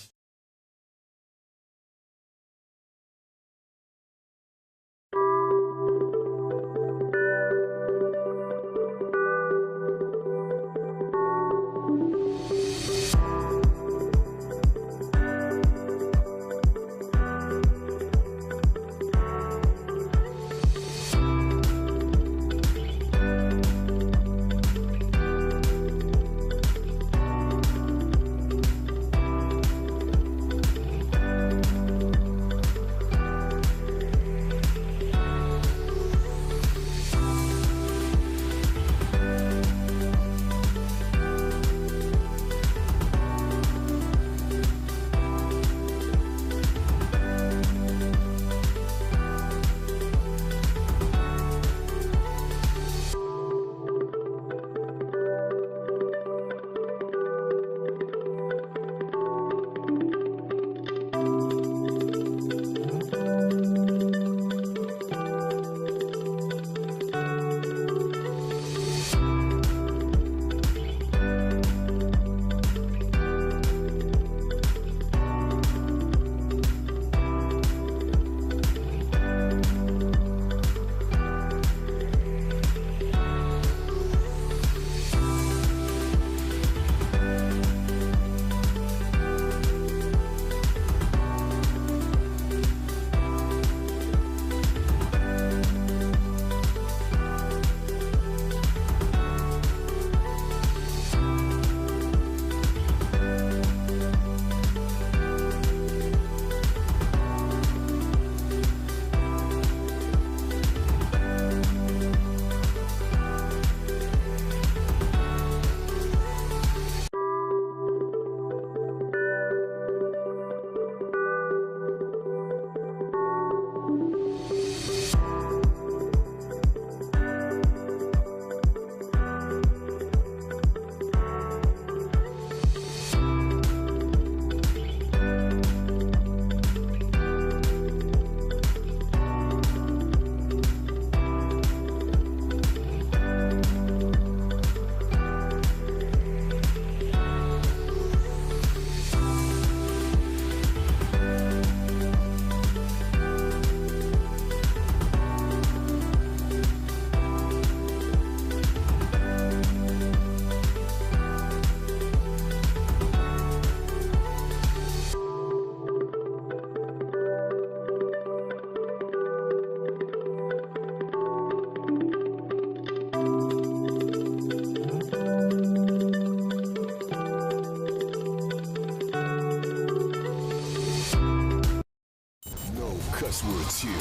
cuss words here.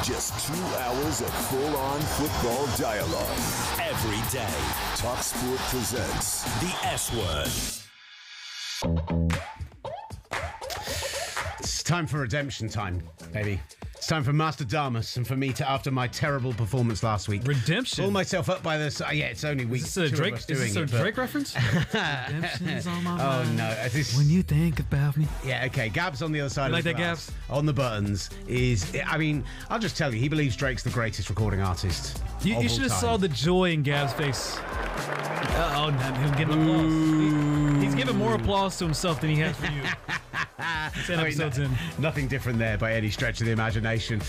Just 2 hours of full-on football dialogue. Every day. talkSPORT presents The S Word. It's time for redemption time, baby. It's time for Master Damas and for me to, after my terrible performance last week, redemption. Pull myself up by the. Yeah, it's only week. Is this a Drake? Is this a Drake reference? Redemption's on my mind. Oh no! When you think about me. Yeah. Okay. Gabs on the other side. You of like the that, glass, Gabs? on the buttons is. I mean, I'll just tell you, he believes Drake's the greatest recording artist. You should have saw the joy in Gab's face. Oh, no, him getting applause. He's giving more applause to himself than he has for you. 10 episodes in. Nothing different there by any stretch of the imagination.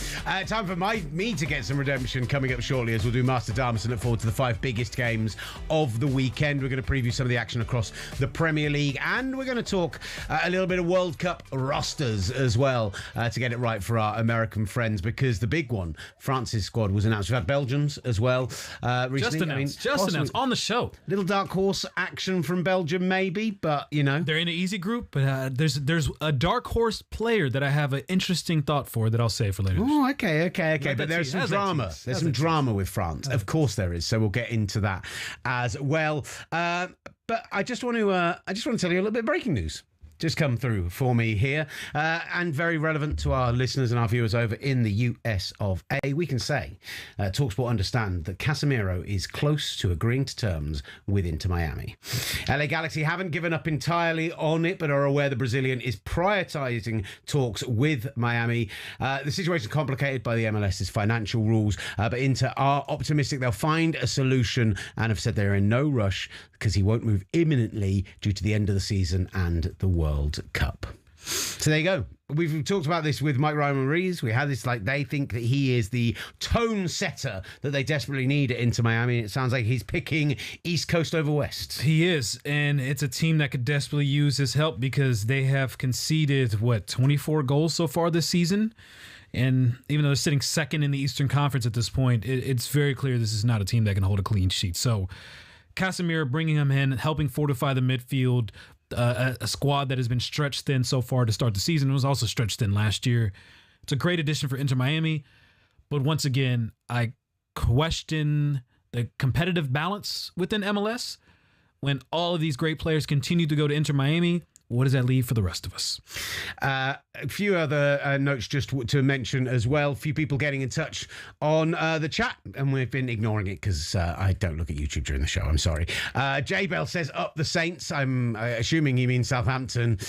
Time for me to get some redemption coming up shortly as we'll do Master Damas and look forward to the 5 biggest games of the weekend. We're going to preview some of the action across the Premier League and we're going to talk a little bit of World Cup rosters as well to get it right for our American friends, because the big one, France's squad, was announced. We've had Belgium's as well recently. Just announced on the show. Little dark horse action from Belgium maybe, but you know. They're in an easy group, but there's a dark dark horse player that I have an interesting thought for that I'll say for later. Oh, okay. But there's some drama. There's some drama with France. Of course there is. So we'll get into that as well. But I just want to tell you a little bit of breaking news. Just come through for me here, and very relevant to our listeners and our viewers over in the US of A. We can say, talkSPORT understand that Casemiro is close to agreeing to terms with Inter Miami. LA Galaxy haven't given up entirely on it, but are aware the Brazilian is prioritising talks with Miami. The situation is complicated by the MLS's financial rules, but Inter are optimistic they'll find a solution and have said they're in no rush because he won't move imminently due to the end of the season and the World Cup. So there you go. We've talked about this with Mike Ryan Ruiz. We had this, they think that he is the tone setter that they desperately need at Inter Miami. It sounds like he's picking East Coast over West. He is, and it's a team that could desperately use his help because they have conceded, 24 goals so far this season? And even though they're sitting second in the Eastern Conference at this point, it's very clear this is not a team that can hold a clean sheet. So Casemiro bringing him in, helping fortify the midfield, a squad that has been stretched thin so far to start the season. It was also stretched thin last year. It's a great addition for Inter Miami. But once again, I question the competitive balance within MLS. When all of these great players continue to go to Inter Miami, what does that leave for the rest of us? A few other notes just to mention as well. A few people getting in touch on the chat, and we've been ignoring it because I don't look at YouTube during the show. I'm sorry. J Bell says, up the Saints. I'm assuming he means Southampton.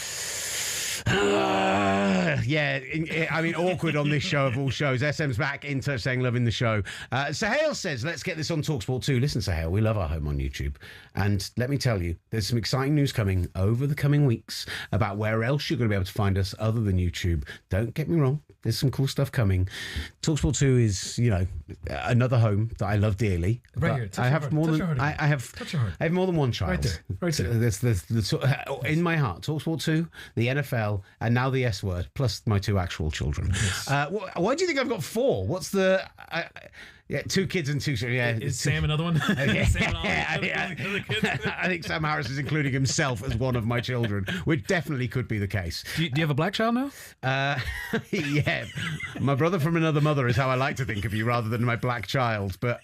Awkward on this show of all shows. SM's back in touch saying loving the show. Sahel says, let's get this on talkSPORT too. Listen, Sahel, we love our home on YouTube. And let me tell you, there's some exciting news coming over the coming weeks about where else you're going to be able to find us other than YouTube. Don't get me wrong. There's some cool stuff coming. talkSPORT 2 is, another home that I love dearly. Right here. I have more than one child. Right there. There's in my heart, talkSPORT 2, the NFL, and now the S word, plus my two actual children. Yes. Why do you think I've got four? What's the... two kids and two... Is Sam another one? I think Sam Harris is including himself as one of my children, which definitely could be the case. Do you have a black child now? Yeah. My brother from another mother is how I like to think of you, rather than my black child. But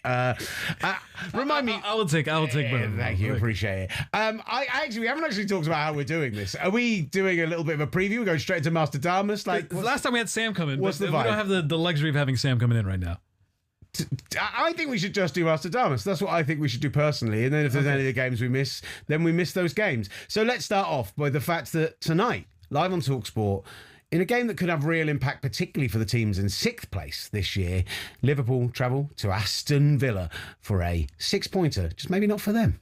remind me... I will take both. Thank you, appreciate it. We haven't actually talked about how we're doing this. Are we doing a little bit of a preview? We're going straight to Master Damas? Last time we had Sam come in, what's the vibe? We don't have the luxury of having Sam coming in right now. I think we should just do Master Damas. That's what I think we should do personally. And then if there's any of the games we miss, then we miss those games. So let's start off by the fact that tonight, live on talkSPORT, in a game that could have real impact, particularly for the teams in 6th place this year, Liverpool travel to Aston Villa for a 6-pointer. Just maybe not for them.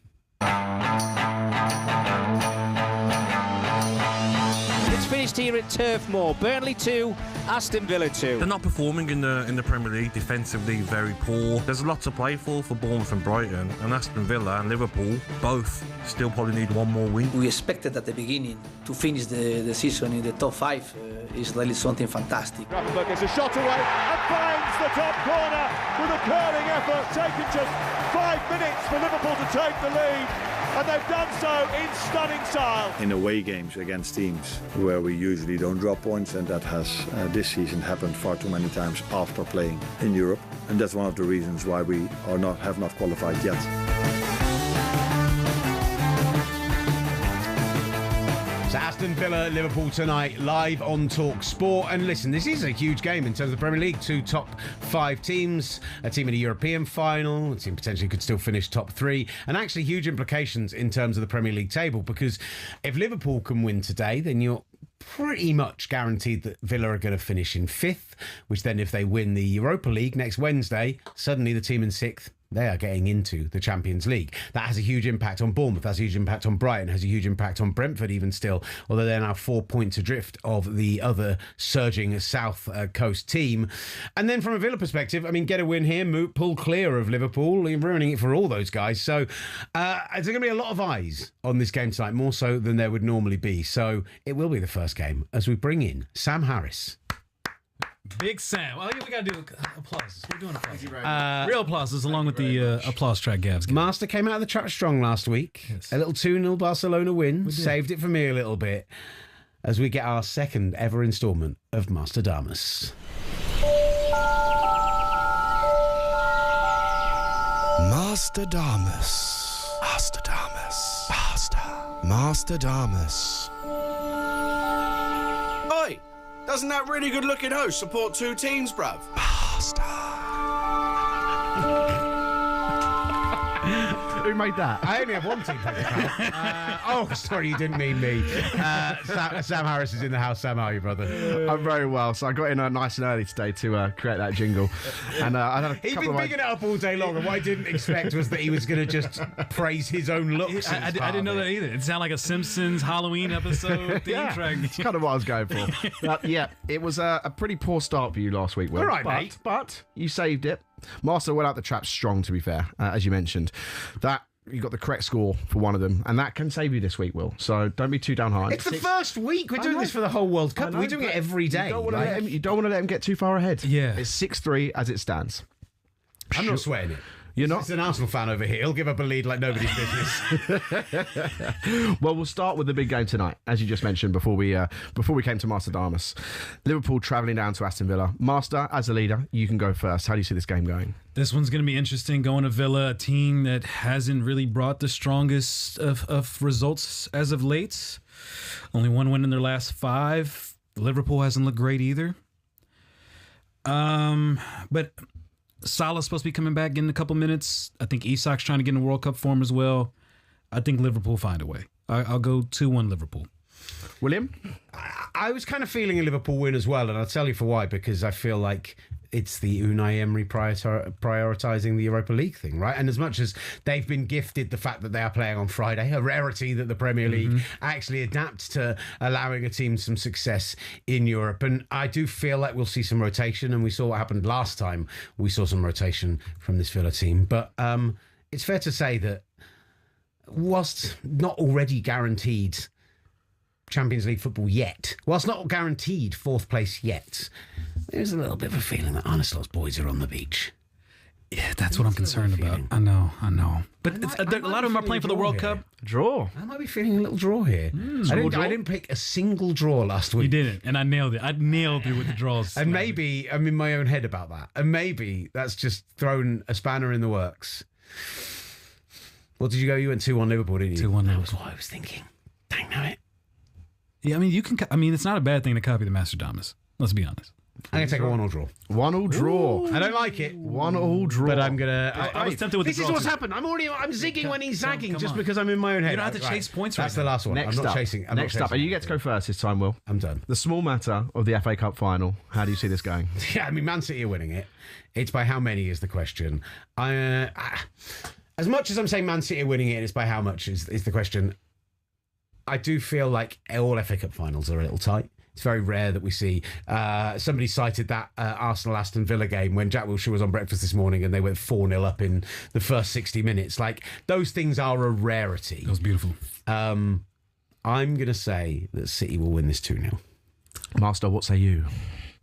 Finished here at Turf Moor. Burnley 2, Aston Villa 2. They're not performing in the Premier League. Defensively, very poor. There's a lot to play for Bournemouth and Brighton, and Aston Villa and Liverpool both still probably need one more win. We expected at the beginning to finish the season in the top 5. Is really something fantastic. Rappenberg gets a shot away and finds the top corner with a curling effort. Taken just 5 minutes for Liverpool to take the lead. And they've done so in stunning style. In away games against teams where we usually don't drop points, and that has this season happened far too many times after playing in Europe, and that's one of the reasons why we have not qualified yet. So Aston Villa, Liverpool tonight, live on talkSPORT. And listen, this is a huge game in terms of the Premier League. 2 top 5 teams, a team in a European final, a team potentially could still finish top 3, and actually huge implications in terms of the Premier League table, because if Liverpool can win today, then you're pretty much guaranteed that Villa are going to finish in 5th, which then if they win the Europa League next Wednesday, suddenly the team in 6th, they are getting into the Champions League. That has a huge impact on Bournemouth, has a huge impact on Brighton, has a huge impact on Brentford even still, although they're now 4 points adrift of the other surging South Coast team. And then from a Villa perspective, get a win here, pull clear of Liverpool, you're ruining it for all those guys. So there's going to be a lot of eyes on this game tonight, more so than there would normally be. So it will be the first game as we bring in Sam Harris. Big Sam. Oh, we got to do applause. We're doing applause. Real applause along with the applause track Gav's getting. Master came out of the trap strong last week. Yes. A little 2-0 Barcelona win. Saved it for me a little bit. as we get our second ever instalment of Master Damas. Master Damas. Master Damas. Master Damas. Oi! Doesn't that really good looking host support two teams, bruv? Who made that? I only have one team. Sorry, you didn't mean me. Sam Harris is in the house. Sam, how are you, brother? I'm very well. So I got in nice and early today to create that jingle. And I had a He'd couple been bigging it up all day long, and what I didn't expect was that he was going to just praise his own looks. I didn't know that either. It sounded like a Simpsons Halloween episode theme track. It's kind of what I was going for. It was a pretty poor start for you last week, Will. All right, mate. But you saved it. Master went out the trap strong, to be fair, as you mentioned. You got the correct score for one of them, and that can save you this week, Will. So don't be too downhearted. It's the first week. We're doing this for the whole World Cup. We're doing it every day. You don't want to let him get too far ahead. Yeah. It's 6-3 as it stands. I'm not sweating it. You're not? It's an Arsenal fan over here. He'll give up a lead like nobody's business. Well, we'll start with the big game tonight, as you just mentioned before we came to Master Damas. Liverpool travelling down to Aston Villa. Master, as a leader, you can go first. How do you see this game going? This one's going to be interesting. Going to Villa, a team that hasn't really brought the strongest of results as of late. Only one win in their last 5. Liverpool hasn't looked great either. But Salah's supposed to be coming back in a couple minutes. I think Isak's trying to get in World Cup form as well. I think Liverpool find a way. I'll go 2-1 Liverpool. William? I was kind of feeling a Liverpool win as well, and I'll tell you for why, because I feel like it's the Unai Emery prioritising the Europa League thing, right? And as much as they've been gifted the fact that they are playing on Friday, a rarity that the Premier League actually adapts to allowing a team some success in Europe. And I do feel like we'll see some rotation, and we saw what happened last time. We saw some rotation from this Villa team. But it's fair to say that whilst not already guaranteed Champions League football yet, whilst not guaranteed 4th place yet, there's a little bit of a feeling that Arne Slot's boys are on the beach. Yeah, that's what I'm concerned about. I know. But a lot of them are playing for the World Cup. Draw. I might be feeling a little draw here. I didn't pick a single draw last week. You didn't, and I nailed it. I nailed it with the draws. And maybe I'm in my own head about that. And maybe that's just thrown a spanner in the works. What did you go? You went 2-1 Liverpool, didn't you? 2-1 Liverpool. That was what I was thinking. Dang it. Yeah, I mean, you can. I mean, it's not a bad thing to copy the Master Damas. Let's be honest. I'm going to take a 1-1 draw. 1-1 draw. I don't like it. 1-1 draw. But I'm going to... I was tempted with the draw. This is what's happened. I'm zigging when he's zagging just because I'm in my own head. You don't have to chase points right now. That's the last one. Next I'm not up. chasing. Next up. And you get to go first this time, Will. I'm done. The small matter of the FA Cup final. How do you see this going? Yeah, I mean, Man City are winning it. It's by how many is the question. As much as I'm saying Man City are winning it, and it's by how much is the question. I do feel like all FA Cup finals are a little tight. It's very rare that we see. Somebody cited that Arsenal-Aston Villa game when Jack Wilshere was on breakfast this morning and they went 4-0 up in the first 60 minutes. Like, those things are a rarity. That was beautiful. I'm going to say that City will win this 2-0. Master, what say you?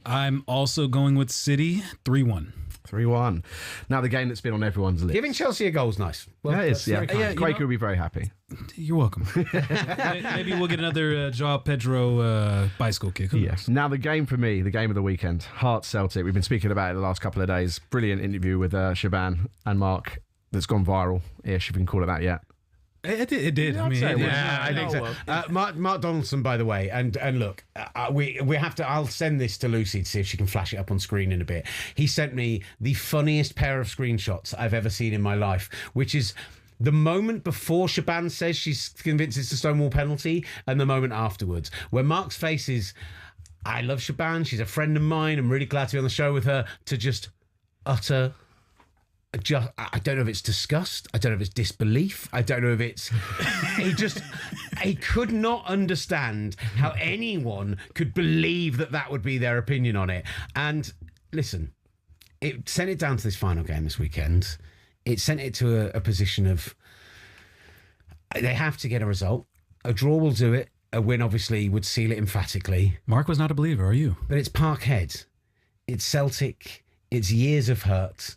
I'm also going with City 3-1. 3-1. Now the game that's been on everyone's list. Giving Chelsea a goal is nice. Well, that is, yeah. Quaker will be very happy. You're welcome. Maybe we'll get another Joao Pedro bicycle kick. Yes. Now the game for me, the game of the weekend, Hearts Celtic. We've been speaking about it the last couple of days. Brilliant interview with Shaban and Mark that's gone viral-ish, if we can call it that yet. It did. Yeah, I think so. Mark Donaldson, by the way, and look, we have to. I'll send this to Lucy to see if she can flash it up on screen in a bit. He sent me the funniest pair of screenshots I've ever seen in my life, which is the moment before Shaban says she's convinced it's a Stonewall penalty, and the moment afterwards, where Mark's face is, "I love Shaban. She's a friend of mine. I'm really glad to be on the show with her." To just utter. I don't know if it's disgust. I don't know if it's disbelief. I don't know if it's... He could not understand how anyone could believe that would be their opinion on it. And listen, it sent it down to this final game this weekend. It sent it to a position of... They have to get a result. A draw will do it. A win, obviously, would seal it emphatically. Mark was not a believer, are you? But it's Parkhead. It's Celtic. It's years of hurt.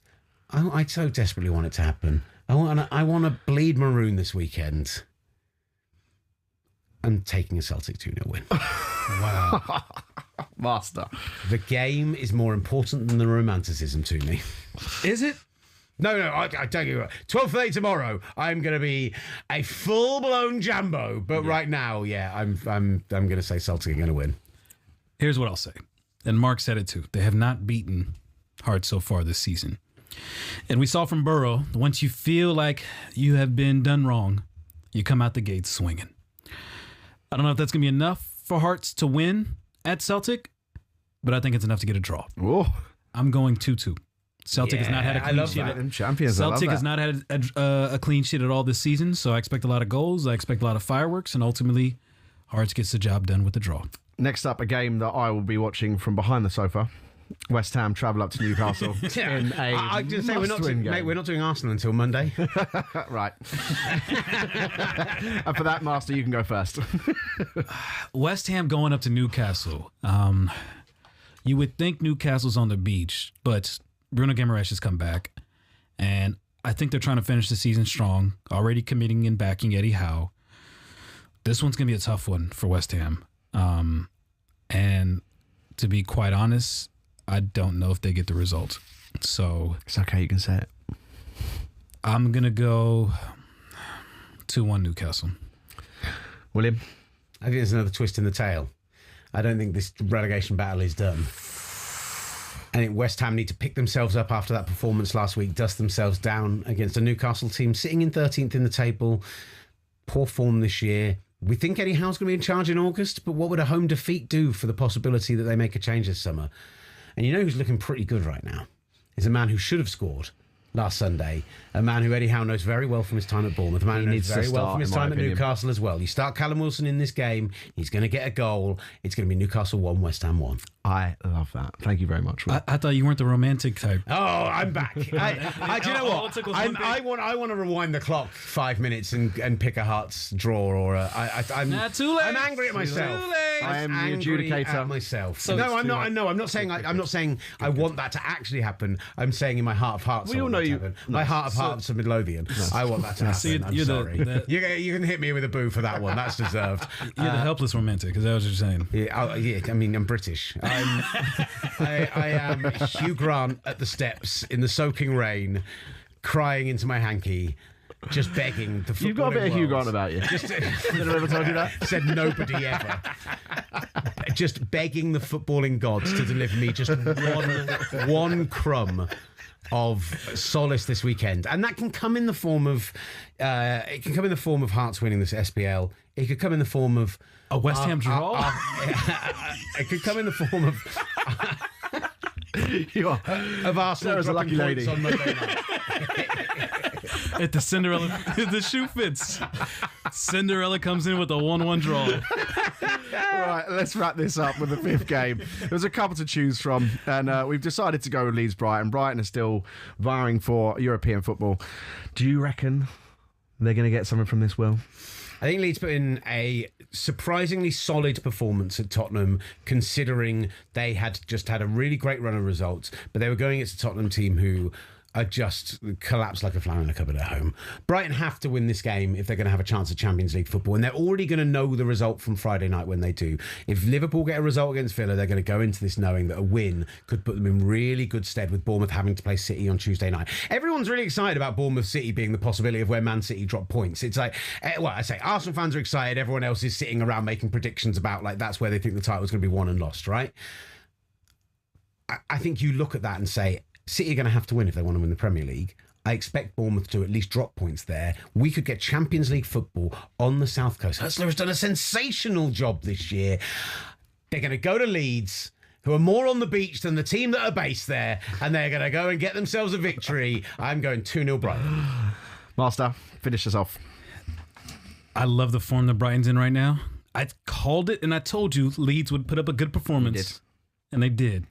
I so desperately want it to happen. I want to bleed maroon this weekend. I'm taking a Celtic 2-0 win. Wow. Master. The game is more important than the romanticism to me. Is it? No, I tell you what. 12:30 tomorrow, I'm going to be a full-blown Jambo. But right now, I'm going to say Celtic are going to win. Here's what I'll say. And Mark said it too. They have not beaten Hearts so far this season. And we saw from Burrow, once you feel like you have been done wrong, you come out the gates swinging. I don't know if that's going to be enough for Hearts to win at Celtic, but I think it's enough to get a draw. Whoa. I'm going 2-2. Celtic has not had a clean sheet. Champions. Celtic has not had a clean sheet at all this season, so I expect a lot of goals. I expect a lot of fireworks, and ultimately, Hearts gets the job done with the draw. Next up, a game that I will be watching from behind the sofa. West Ham travel up to Newcastle in a I just say we're not doing Arsenal until Monday. Right. And for that, Master, you can go first. West Ham going up to Newcastle. You would think Newcastle's on the beach, but Bruno Guimaraes has come back, and I think they're trying to finish the season strong, already committing and backing Eddie Howe. This one's going to be a tough one for West Ham. And to be quite honest, I don't know if they get the result. So it's okay, you can say it. I'm going to go 2-1 Newcastle. William? I think there's another twist in the tail. I don't think this relegation battle is done. I think West Ham need to pick themselves up after that performance last week, dust themselves down against a Newcastle team sitting in 13th in the table. Poor form this year. We think Eddie Howe's going to be in charge in August, but what would a home defeat do for the possibility that they make a change this summer? And you know who's looking pretty good right now? Is a man who should have scored last Sunday, a man who Eddie Howe knows very well from his time at Bournemouth, a man who knows very well from his time at Newcastle as well. You start Callum Wilson in this game, he's going to get a goal. It's going to be Newcastle 1, West Ham 1. I love that. Thank you very much. I thought you weren't the romantic type. Oh, I'm back. Do you know what? I want to rewind the clock 5 minutes and pick a Hearts draw or I'm not too late. I'm angry at myself. I am the adjudicator. At myself. So no, I'm not. I know. I'm not saying I want that to actually happen. I'm saying in my heart of hearts. We all know you. My heart of hearts of Midlothian. I want that to happen. So I'm sorry. You can hit me with a boo for that one. That's deserved. You're the helpless romantic. Is that what you're saying? Yeah. I mean, I'm British. I am Hugh Grant at the steps in the soaking rain, crying into my hanky, just begging the footballing You've got a bit of Hugh Grant about you. Did I ever told you that? Said nobody ever. Just begging the footballing gods to deliver me just one crumb of solace this weekend, and that can come in the form of Hearts winning this SPL. It could come in the form of a West Ham draw. It could come in the form of Arsenal a lucky lady on Monday night. At the Cinderella, the shoe fits. Cinderella comes in with a 1-1 draw. Right, let's wrap this up with the fifth game. There's a couple to choose from, and we've decided to go with Leeds Brighton. Brighton is still vying for European football. Do you reckon they're going to get something from this, Will? I think Leeds put in a surprisingly solid performance at Tottenham, considering they had just had a really great run of results, but they were going against a Tottenham team who are just collapsed like a flower in a cupboard at home. Brighton have to win this game if they're going to have a chance at Champions League football, and they're already going to know the result from Friday night when they do. If Liverpool get a result against Villa, they're going to go into this knowing that a win could put them in really good stead with Bournemouth having to play City on Tuesday night. Everyone's really excited about Bournemouth City being the possibility of where Man City drop points. It's like, I say Arsenal fans are excited, everyone else is sitting around making predictions about like that's where they think the title's going to be won and lost, right? I think you look at that and say, City are going to have to win if they want to win the Premier League. I expect Bournemouth to at least drop points there. We could get Champions League football on the South Coast. Hustler has done a sensational job this year. They're going to go to Leeds, who are more on the beach than the team that are based there, and they're going to go and get themselves a victory. I'm going 2-0 Brighton. Master, finish us off. I love the form that Brighton's in right now. I called it, and I told you Leeds would put up a good performance. And they did.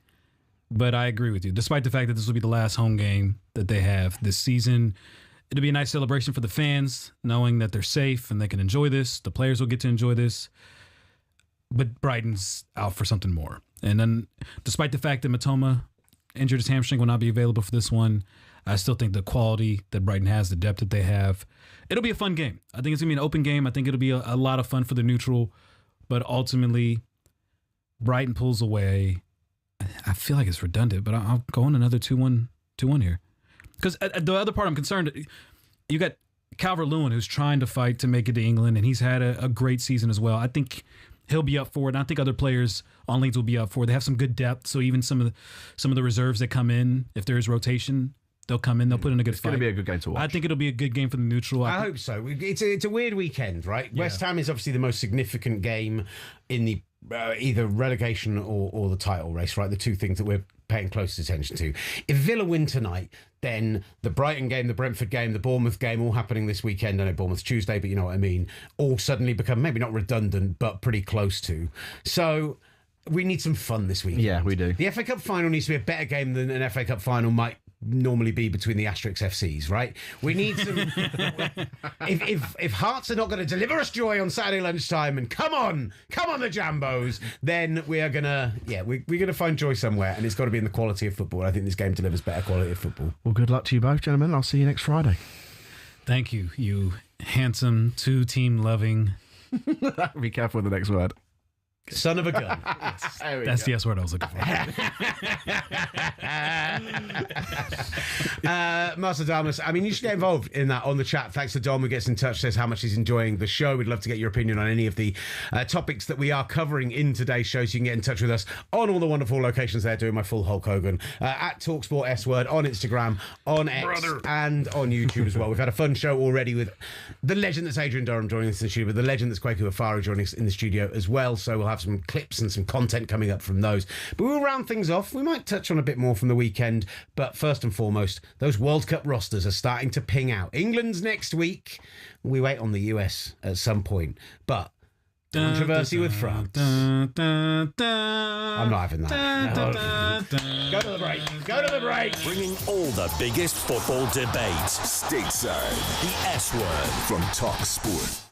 But I agree with you. Despite the fact that this will be the last home game that they have this season, it'll be a nice celebration for the fans, knowing that they're safe and they can enjoy this. The players will get to enjoy this. But Brighton's out for something more. And then, despite the fact that Matoma injured his hamstring, will not be available for this one, I still think the quality that Brighton has, the depth that they have, it'll be a fun game. I think it's going to be an open game. I think it'll be a lot of fun for the neutral. But ultimately, Brighton pulls away. I feel like it's redundant, but I'll go on another 2-1 here. Because the other part I'm concerned, you got Calvert-Lewin, who's trying to fight to make it to England, and he's had a great season as well. I think he'll be up for it, and I think other players on Leeds will be up for it. They have some good depth, so even some of the reserves that come in, if there is rotation, they'll come in, they'll put in a good fight. It's going to be a good game to watch. I think it'll be a good game for the neutral. I hope so. It's a weird weekend, right? Yeah. West Ham is obviously the most significant game in the either relegation or the title race, right? The two things that we're paying close attention to. If Villa win tonight, then the Brighton game, the Brentford game, the Bournemouth game, all happening this weekend. I know Bournemouth's Tuesday, but you know what I mean. All suddenly become maybe not redundant, but pretty close to. So we need some fun this weekend. Yeah, we do. The FA Cup final needs to be a better game than an FA Cup final might normally be between the Asterix FCs, right? We need some. if Hearts are not going to deliver us joy on Saturday lunchtime, and come on the Jambos, then we are gonna we're gonna find joy somewhere, and it's got to be in the quality of football. I think this game delivers better quality of football. Well, good luck to you both, gentlemen. I'll see you next Friday. Thank you, you handsome, two-team loving. Be careful with the next word. Son of a gun. That's the S word I was looking for. Master Damas, I mean, you should get involved in that on the chat. Thanks to Dom, who gets in touch, says how much he's enjoying the show. We'd love to get your opinion on any of the topics that we are covering in today's show. So you can get in touch with us on all the wonderful locations there, doing my full Hulk Hogan, at talkSPORT S Word, on Instagram, on X, and on YouTube as well. We've had a fun show already with the legend that's Adrian Durham joining us in the studio, but the legend that's Kwaku Afaro joining us in the studio as well. So we'll have some clips and some content coming up from those. But we'll round things off. We might touch on a bit more from the weekend, but first and foremost, those World Cup rosters are starting to ping out. England's next week. We wait on the US at some point, but controversy with France. I'm not having that. Go to the break. Go to the break. Bringing all the biggest football debates stateside. The S Word from talkSPORT.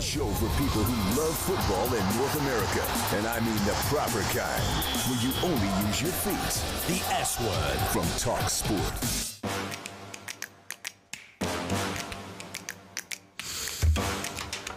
show for people who love football in North America. And I mean the proper kind, where you only use your feet. The S Word from talkSPORT.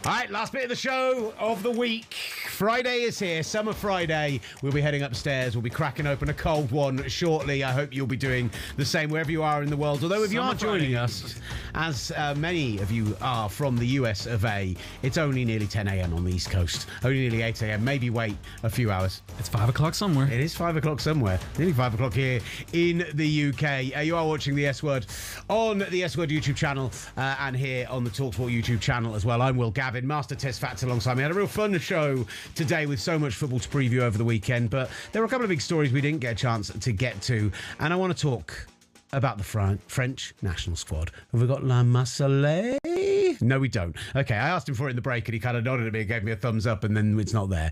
All right, last bit of the show of the week. Friday is here, Summer Friday. We'll be heading upstairs. We'll be cracking open a cold one shortly. I hope you'll be doing the same wherever you are in the world. Although if you are joining us, as many of you are from the US of A, it's only nearly 10 a.m. on the East Coast. Only nearly 8 a.m. Maybe wait a few hours. It's 5 o'clock somewhere. It is 5 o'clock somewhere. Nearly 5 o'clock here in the UK. You are watching the S Word on the S Word YouTube channel and here on the talkSPORT YouTube channel as well. I'm Will Gavin, Master Test Facts alongside me. Had a real fun show today with so much football to preview over the weekend, but there were a couple of big stories we didn't get a chance to get to, and I want to talk about the French national squad. Have we got La Marseillaise? No, we don't. Okay, I asked him for it in the break and he kind of nodded at me and gave me a thumbs up, and then it's not there.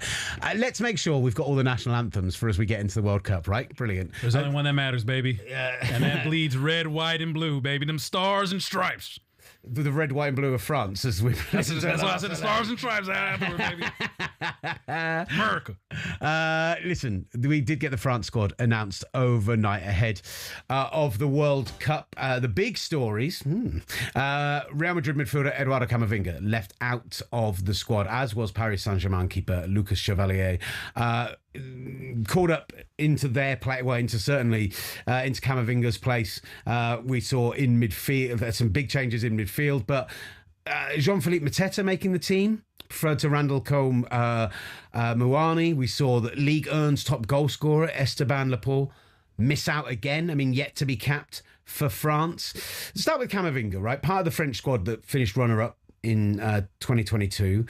Let's make sure we've got all the national anthems for as we get into the World Cup, right? Brilliant. There's only one that matters, baby. And that bleeds red, white, and blue, baby. Them stars and stripes. The red, white, and blue of France, as we. That's why I said the stars and stripes afterward, baby. America. Listen, we did get the France squad announced overnight ahead of the World Cup. The big stories: Real Madrid midfielder Eduardo Camavinga left out of the squad, as was Paris Saint-Germain keeper Lucas Chevalier. Called up into their play, well, into Camavinga's place. We saw in midfield there's some big changes in midfield, but Jean-Philippe Mateta making the team, preferred to Randall Cole Muani. We saw that Ligue 1's top goal scorer Esteban Laporte miss out again. I mean, yet to be capped for France. Let's start with Camavinga, right? Part of the French squad that finished runner-up in 2022,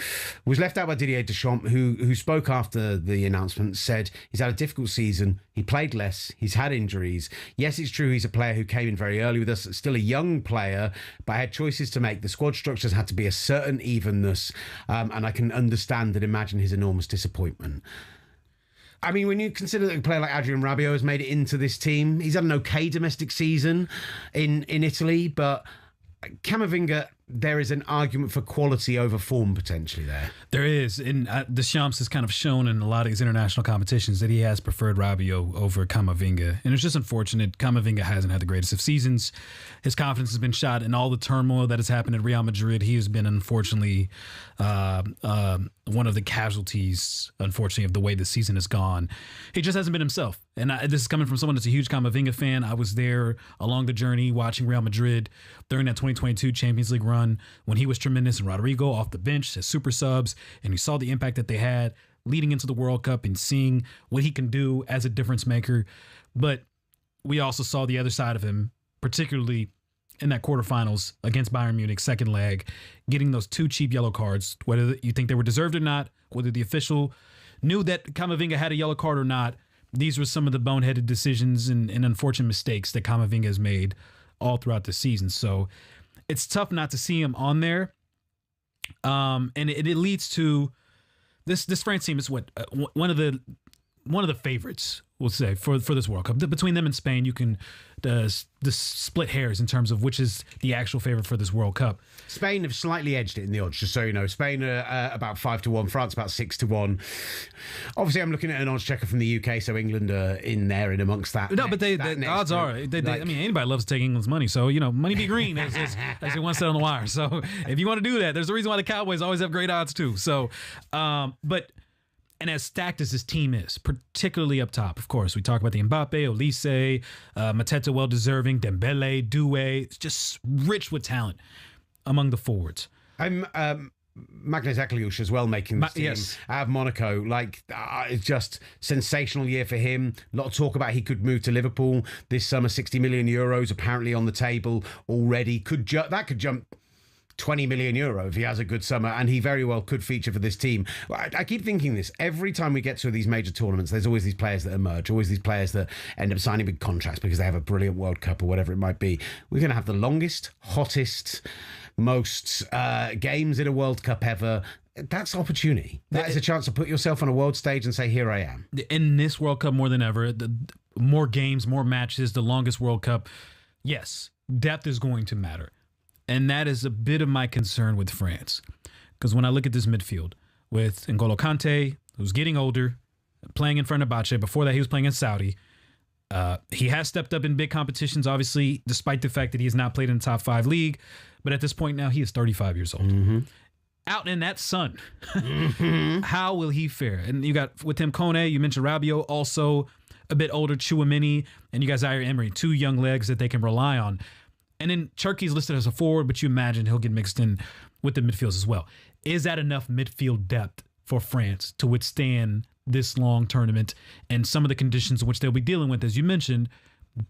was left out by Didier Deschamps, who spoke after the announcement, said he's had a difficult season, he played less, he's had injuries. Yes, it's true he's a player who came in very early with us, still a young player, but had choices to make. The squad structures had to be a certain evenness, and I can understand and imagine his enormous disappointment. I mean, when you consider that a player like Adrien Rabiot has made it into this team, he's had an okay domestic season in Italy, but Camavinga, there is an argument for quality over form potentially there. There is, and Deschamps has kind of shown in a lot of these international competitions that he has preferred Rabiot over Camavinga, and it's just unfortunate. Camavinga hasn't had the greatest of seasons. His confidence has been shot in all the turmoil that has happened at Real Madrid. He has been, unfortunately, one of the casualties, unfortunately, of the way the season has gone. He just hasn't been himself, and this is coming from someone that's a huge Camavinga fan. I was there along the journey watching Real Madrid during that 2022 Champions League run when he was tremendous, and Rodrigo off the bench as super subs, and you saw the impact that they had leading into the World Cup and seeing what he can do as a difference maker. But we also saw the other side of him, particularly in that quarterfinals against Bayern Munich, second leg, getting those 2 cheap yellow cards, whether you think they were deserved or not, whether the official knew that Camavinga had a yellow card or not. These were some of the boneheaded decisions and unfortunate mistakes that Camavinga has made all throughout the season. So it's tough not to see him on there. And it leads to this France team is one of the favorites, we'll say, for this World Cup. Between them and Spain, you can split hairs in terms of which is the actual favorite for this World Cup. Spain have slightly edged it in the odds, just so you know. Spain are about 5-1, France about 6-1. Obviously, I'm looking at an odds checker from the UK, so England are in there in amongst that. No, but the odds are. I mean, anybody loves to take England's money, so money be green, as they once said on the wire. So if you want to do that, there's a reason why the Cowboys always have great odds too. So, and as stacked as this team is, particularly up top, of course, we talk about the Mbappe, Olise, Mateta, well-deserving, Dembele, Doué. It's just rich with talent among the forwards. Magnus Ekliush as well making this team. Yes. Out of Monaco. It's just sensational year for him. A lot of talk about he could move to Liverpool this summer. 60 million euros apparently on the table already. That could jump 20 million euro if he has a good summer, and he very well could feature for this team. I keep thinking this every time we get to these major tournaments. There's always these players that emerge, always these players that end up signing big contracts because they have a brilliant World Cup or whatever it might be. We're going to have the longest, hottest, most games in a World Cup ever. That's opportunity. That is a chance to put yourself on a world stage and say, here I am. In this World Cup more than ever, more games, more matches, the longest World Cup. Yes, depth is going to matter. And that is a bit of my concern with France. Because when I look at this midfield with N'Golo Kante, who's getting older, playing in front of Bache. Before that, he was playing in Saudi. He has stepped up in big competitions, obviously, despite the fact that he has not played in the top 5 league. But at this point now, he is 35 years old. Mm-hmm. Out in that sun, how will he fare? And you got with him Kone, you mentioned Rabiot, also a bit older, Chouameni, and you got Zaire Emery, 2 young legs that they can rely on. And then Cherki's listed as a forward, but you imagine he'll get mixed in with the midfields as well. Is that enough midfield depth for France to withstand this long tournament and some of the conditions in which they'll be dealing with, as you mentioned,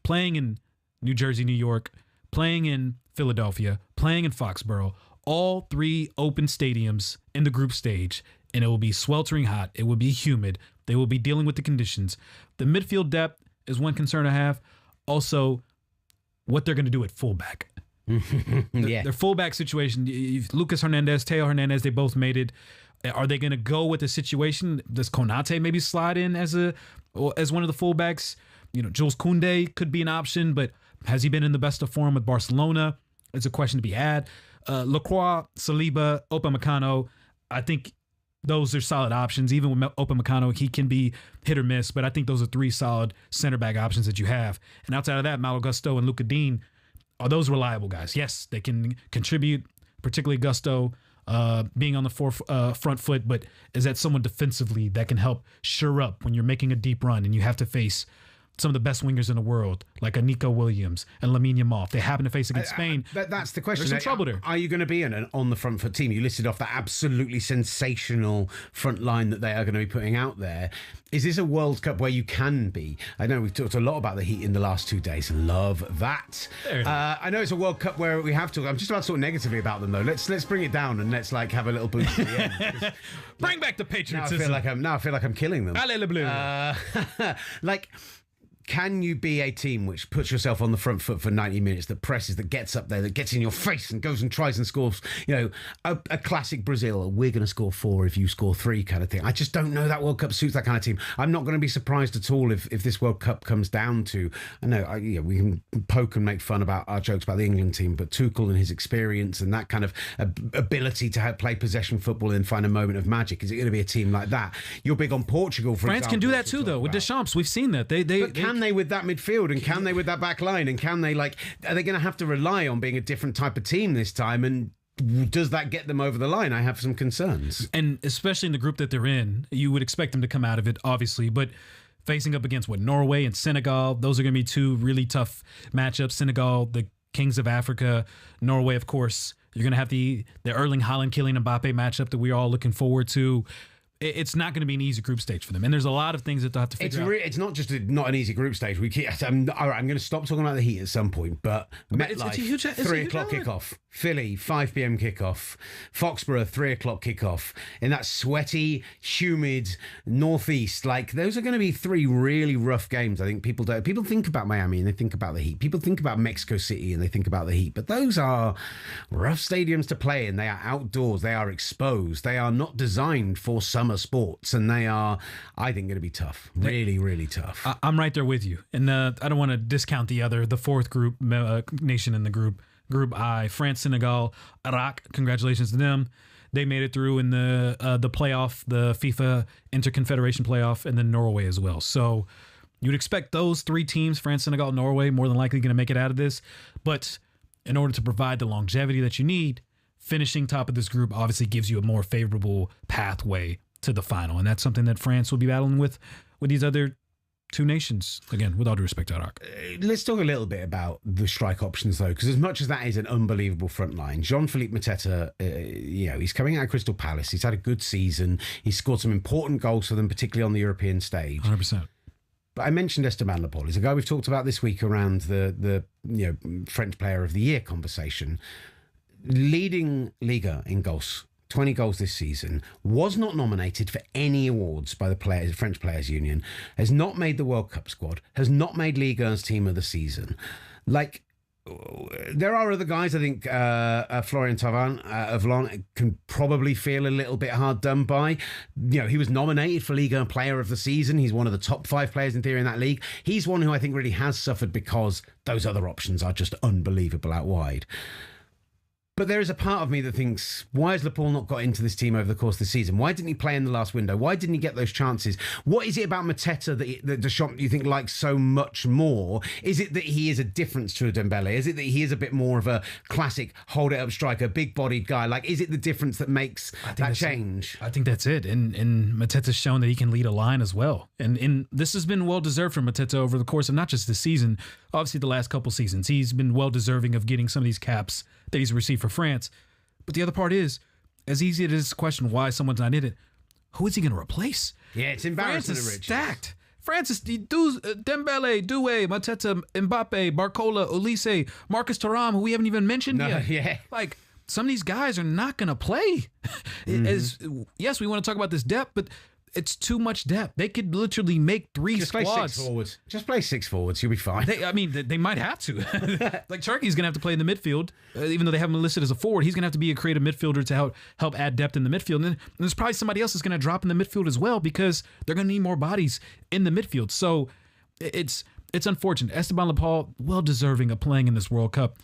playing in New Jersey, New York, playing in Philadelphia, playing in Foxborough, all 3 open stadiums in the group stage, and it will be sweltering hot. It will be humid. They will be dealing with the conditions. The midfield depth is one concern I have. Also, what they're going to do at fullback. Their fullback situation, Lucas Hernandez, Teo Hernandez, they both made it. Are they going to go with the situation? Does Konate maybe slide in as one of the fullbacks? Jules Koundé could be an option, but has he been in the best of form with Barcelona? It's a question to be had. Lacroix, Saliba, Upamecano, I think those are solid options. Even with Upamecano, he can be hit or miss, but I think those are 3 solid center back options that you have. And outside of that, Malo Gusto and Luca Dean, are those reliable guys? Yes, they can contribute, particularly Gusto being on the front foot, but is that someone defensively that can help shore up when you're making a deep run and you have to face some of the best wingers in the world, like a Nico Williams and Lamine Yamal? If they happen to face against Spain, that's the question. There's some trouble there. Are you going to be an on the front foot team? You listed off that absolutely sensational front line that they are going to be putting out there. Is this a World Cup where you can be? I know we've talked a lot about the heat in the last 2 days. Love that. I know it's a World Cup where we have to. I'm just about to talk negatively about them though. Let's bring it down and let's have a little boost at the end. Bring back the patriotism. Now I feel like I'm killing them. Allez le bleu. Can you be a team which puts yourself on the front foot for 90 minutes, that presses, that gets up there, that gets in your face and goes and tries and scores, a classic Brazil, we're going to score 4 if you score 3 kind of thing? I just don't know that World Cup suits that kind of team. I'm not going to be surprised at all if this World Cup comes down to, I know we can poke and make fun about our jokes about the England team, but Tuchel and his experience and that kind of ability to play possession football and find a moment of magic, is it going to be a team like that? You're big on Portugal, for France example. can do that too, though, with Deschamps. We've seen that. Can they with that midfield, and can they with that back line, and can they are they going to have to rely on being a different type of team this time, and does that get them over the line? I have some concerns. And especially in the group that they're in, you would expect them to come out of it, obviously, but facing up against Norway and Senegal, those are going to be 2 really tough matchups. Senegal, the Kings of Africa. Norway, of course, you're going to have the Erling Haaland, Kylian Mbappe matchup that we're all looking forward to. It's not going to be an easy group stage for them, and there's a lot of things that they'll have to figure out. It's not just not an easy group stage. I'm going to stop talking about the heat at some point, but MetLife, 3 o'clock kickoff. Philly, 5 p.m. kickoff. Foxborough, 3 o'clock kickoff. In that sweaty, humid northeast, those are going to be 3 really rough games. I think people think about Miami and they think about the heat. People think about Mexico City and they think about the heat. But those are rough stadiums to play in. They are outdoors. They are exposed. They are not designed for summer sports, and they are, I think, going to be tough. Really, really tough. I'm right there with you, and I don't want to discount the 4th group nation in the group. Group I, France, Senegal, Iraq. Congratulations to them. They made it through in the playoff, the FIFA Interconfederation playoff, and then Norway as well. So you'd expect those 3 teams, France, Senegal, Norway, more than likely going to make it out of this. But in order to provide the longevity that you need, finishing top of this group obviously gives you a more favorable pathway to the final. And that's something that France will be battling with these other 2 nations, again, with all due respect to Iraq. Let's talk a little bit about the strike options, though, because as much as that is an unbelievable front line, Jean-Philippe Mateta, he's coming out of Crystal Palace. He's had a good season. He's scored some important goals for them, particularly on the European stage. 100%. But I mentioned Esteban Laporte. He's a guy we've talked about this week around the French Player of the Year conversation. Leading Liga in goals. 20 goals this season, was not nominated for any awards by the French Players Union, has not made the World Cup squad, has not made Ligue 1's team of the season. There are other guys, I think Florian Thauvin of Lens can probably feel a little bit hard done by. He was nominated for Ligue 1 Player of the Season. He's one of the top 5 players in theory in that league. He's one who I think really has suffered because those other options are just unbelievable out wide. But there is a part of me that thinks, why has Laporte not got into this team over the course of the season? Why didn't he play in the last window? Why didn't he get those chances? What is it about Mateta that Deschamps, you think, likes so much more? Is it that he is a difference to a Dembele? Is it that he is a bit more of a classic hold-it-up striker, big-bodied guy? Like, is it the difference that makes that change? I think that's it. And Mateta's shown that he can lead a line as well. And this has been well-deserved for Mateta over the course of not just this season, obviously the last couple seasons. He's been well-deserving of getting some of these caps that he's received for France. But the other part is, as easy as it is to question why someone's not in it, who is he going to replace? Yeah, it's embarrassing. France is stacked. France is Dembele, Doué, Mateta, Mbappe, Barcola, Olise, Marcus Thuram, who we haven't even mentioned yet. Yeah. Like, some of these guys are not going to play. Yes, we want to talk about this depth, but it's too much depth. They could literally make three squads. Play 6 forwards. Just play 6 forwards. You'll be fine. They might have to. Like, Turkey's going to have to play in the midfield. Even though they have him listed as a forward, he's going to have to be a creative midfielder to help add depth in the midfield. And then there's probably somebody else that's going to drop in the midfield as well because they're going to need more bodies in the midfield. So it's unfortunate. Esteban Laporte, well-deserving of playing in this World Cup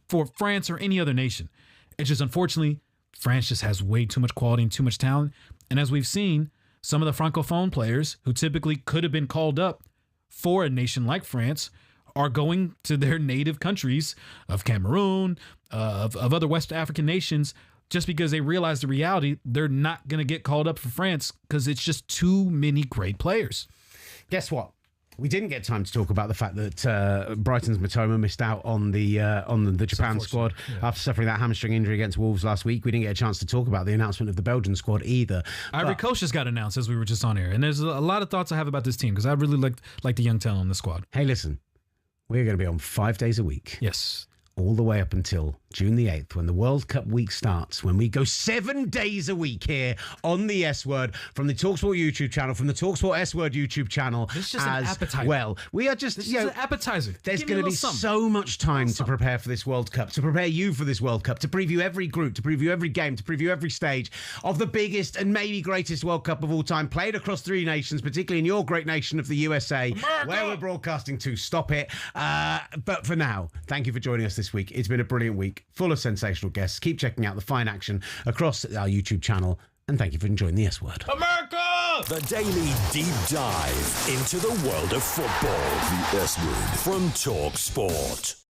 for France or any other nation. It's just, unfortunately, France just has way too much quality and too much talent. And as we've seen, some of the Francophone players who typically could have been called up for a nation like France are going to their native countries of Cameroon, of other West African nations, just because they realize the reality. They're not going to get called up for France because it's just too many great players. Guess what? We didn't get time to talk about the fact that Brighton's Matoma missed out on the Japan squad after suffering that hamstring injury against Wolves last week. We didn't get a chance to talk about the announcement of the Belgian squad either. Ivory Coast just got announced as we were just on air, and there's a lot of thoughts I have about this team because I really like the young talent on the squad. Hey, listen, we're going to be on 5 days a week. Yes. All the way up until June the 8th, when the World Cup week starts, when we go 7 days a week here on the S Word, from the talkSPORT YouTube channel, from the talkSPORT S Word YouTube channel. This is just an appetizer. Well, we are just, this is an appetizer. There's going to be so much time to prepare for this World Cup, to prepare you for this World Cup, to preview every group, to preview every game, to preview every stage of the biggest and maybe greatest World Cup of all time, played across 3 nations, particularly in your great nation of the USA, America, where we're broadcasting to. Stop it. But for now, thank you for joining us this week. It's been a brilliant week, full of sensational guests. Keep checking out the fine action across our YouTube channel, and thank you for enjoying the S Word. America! The daily deep dive into the world of football. The S Word from talkSPORT.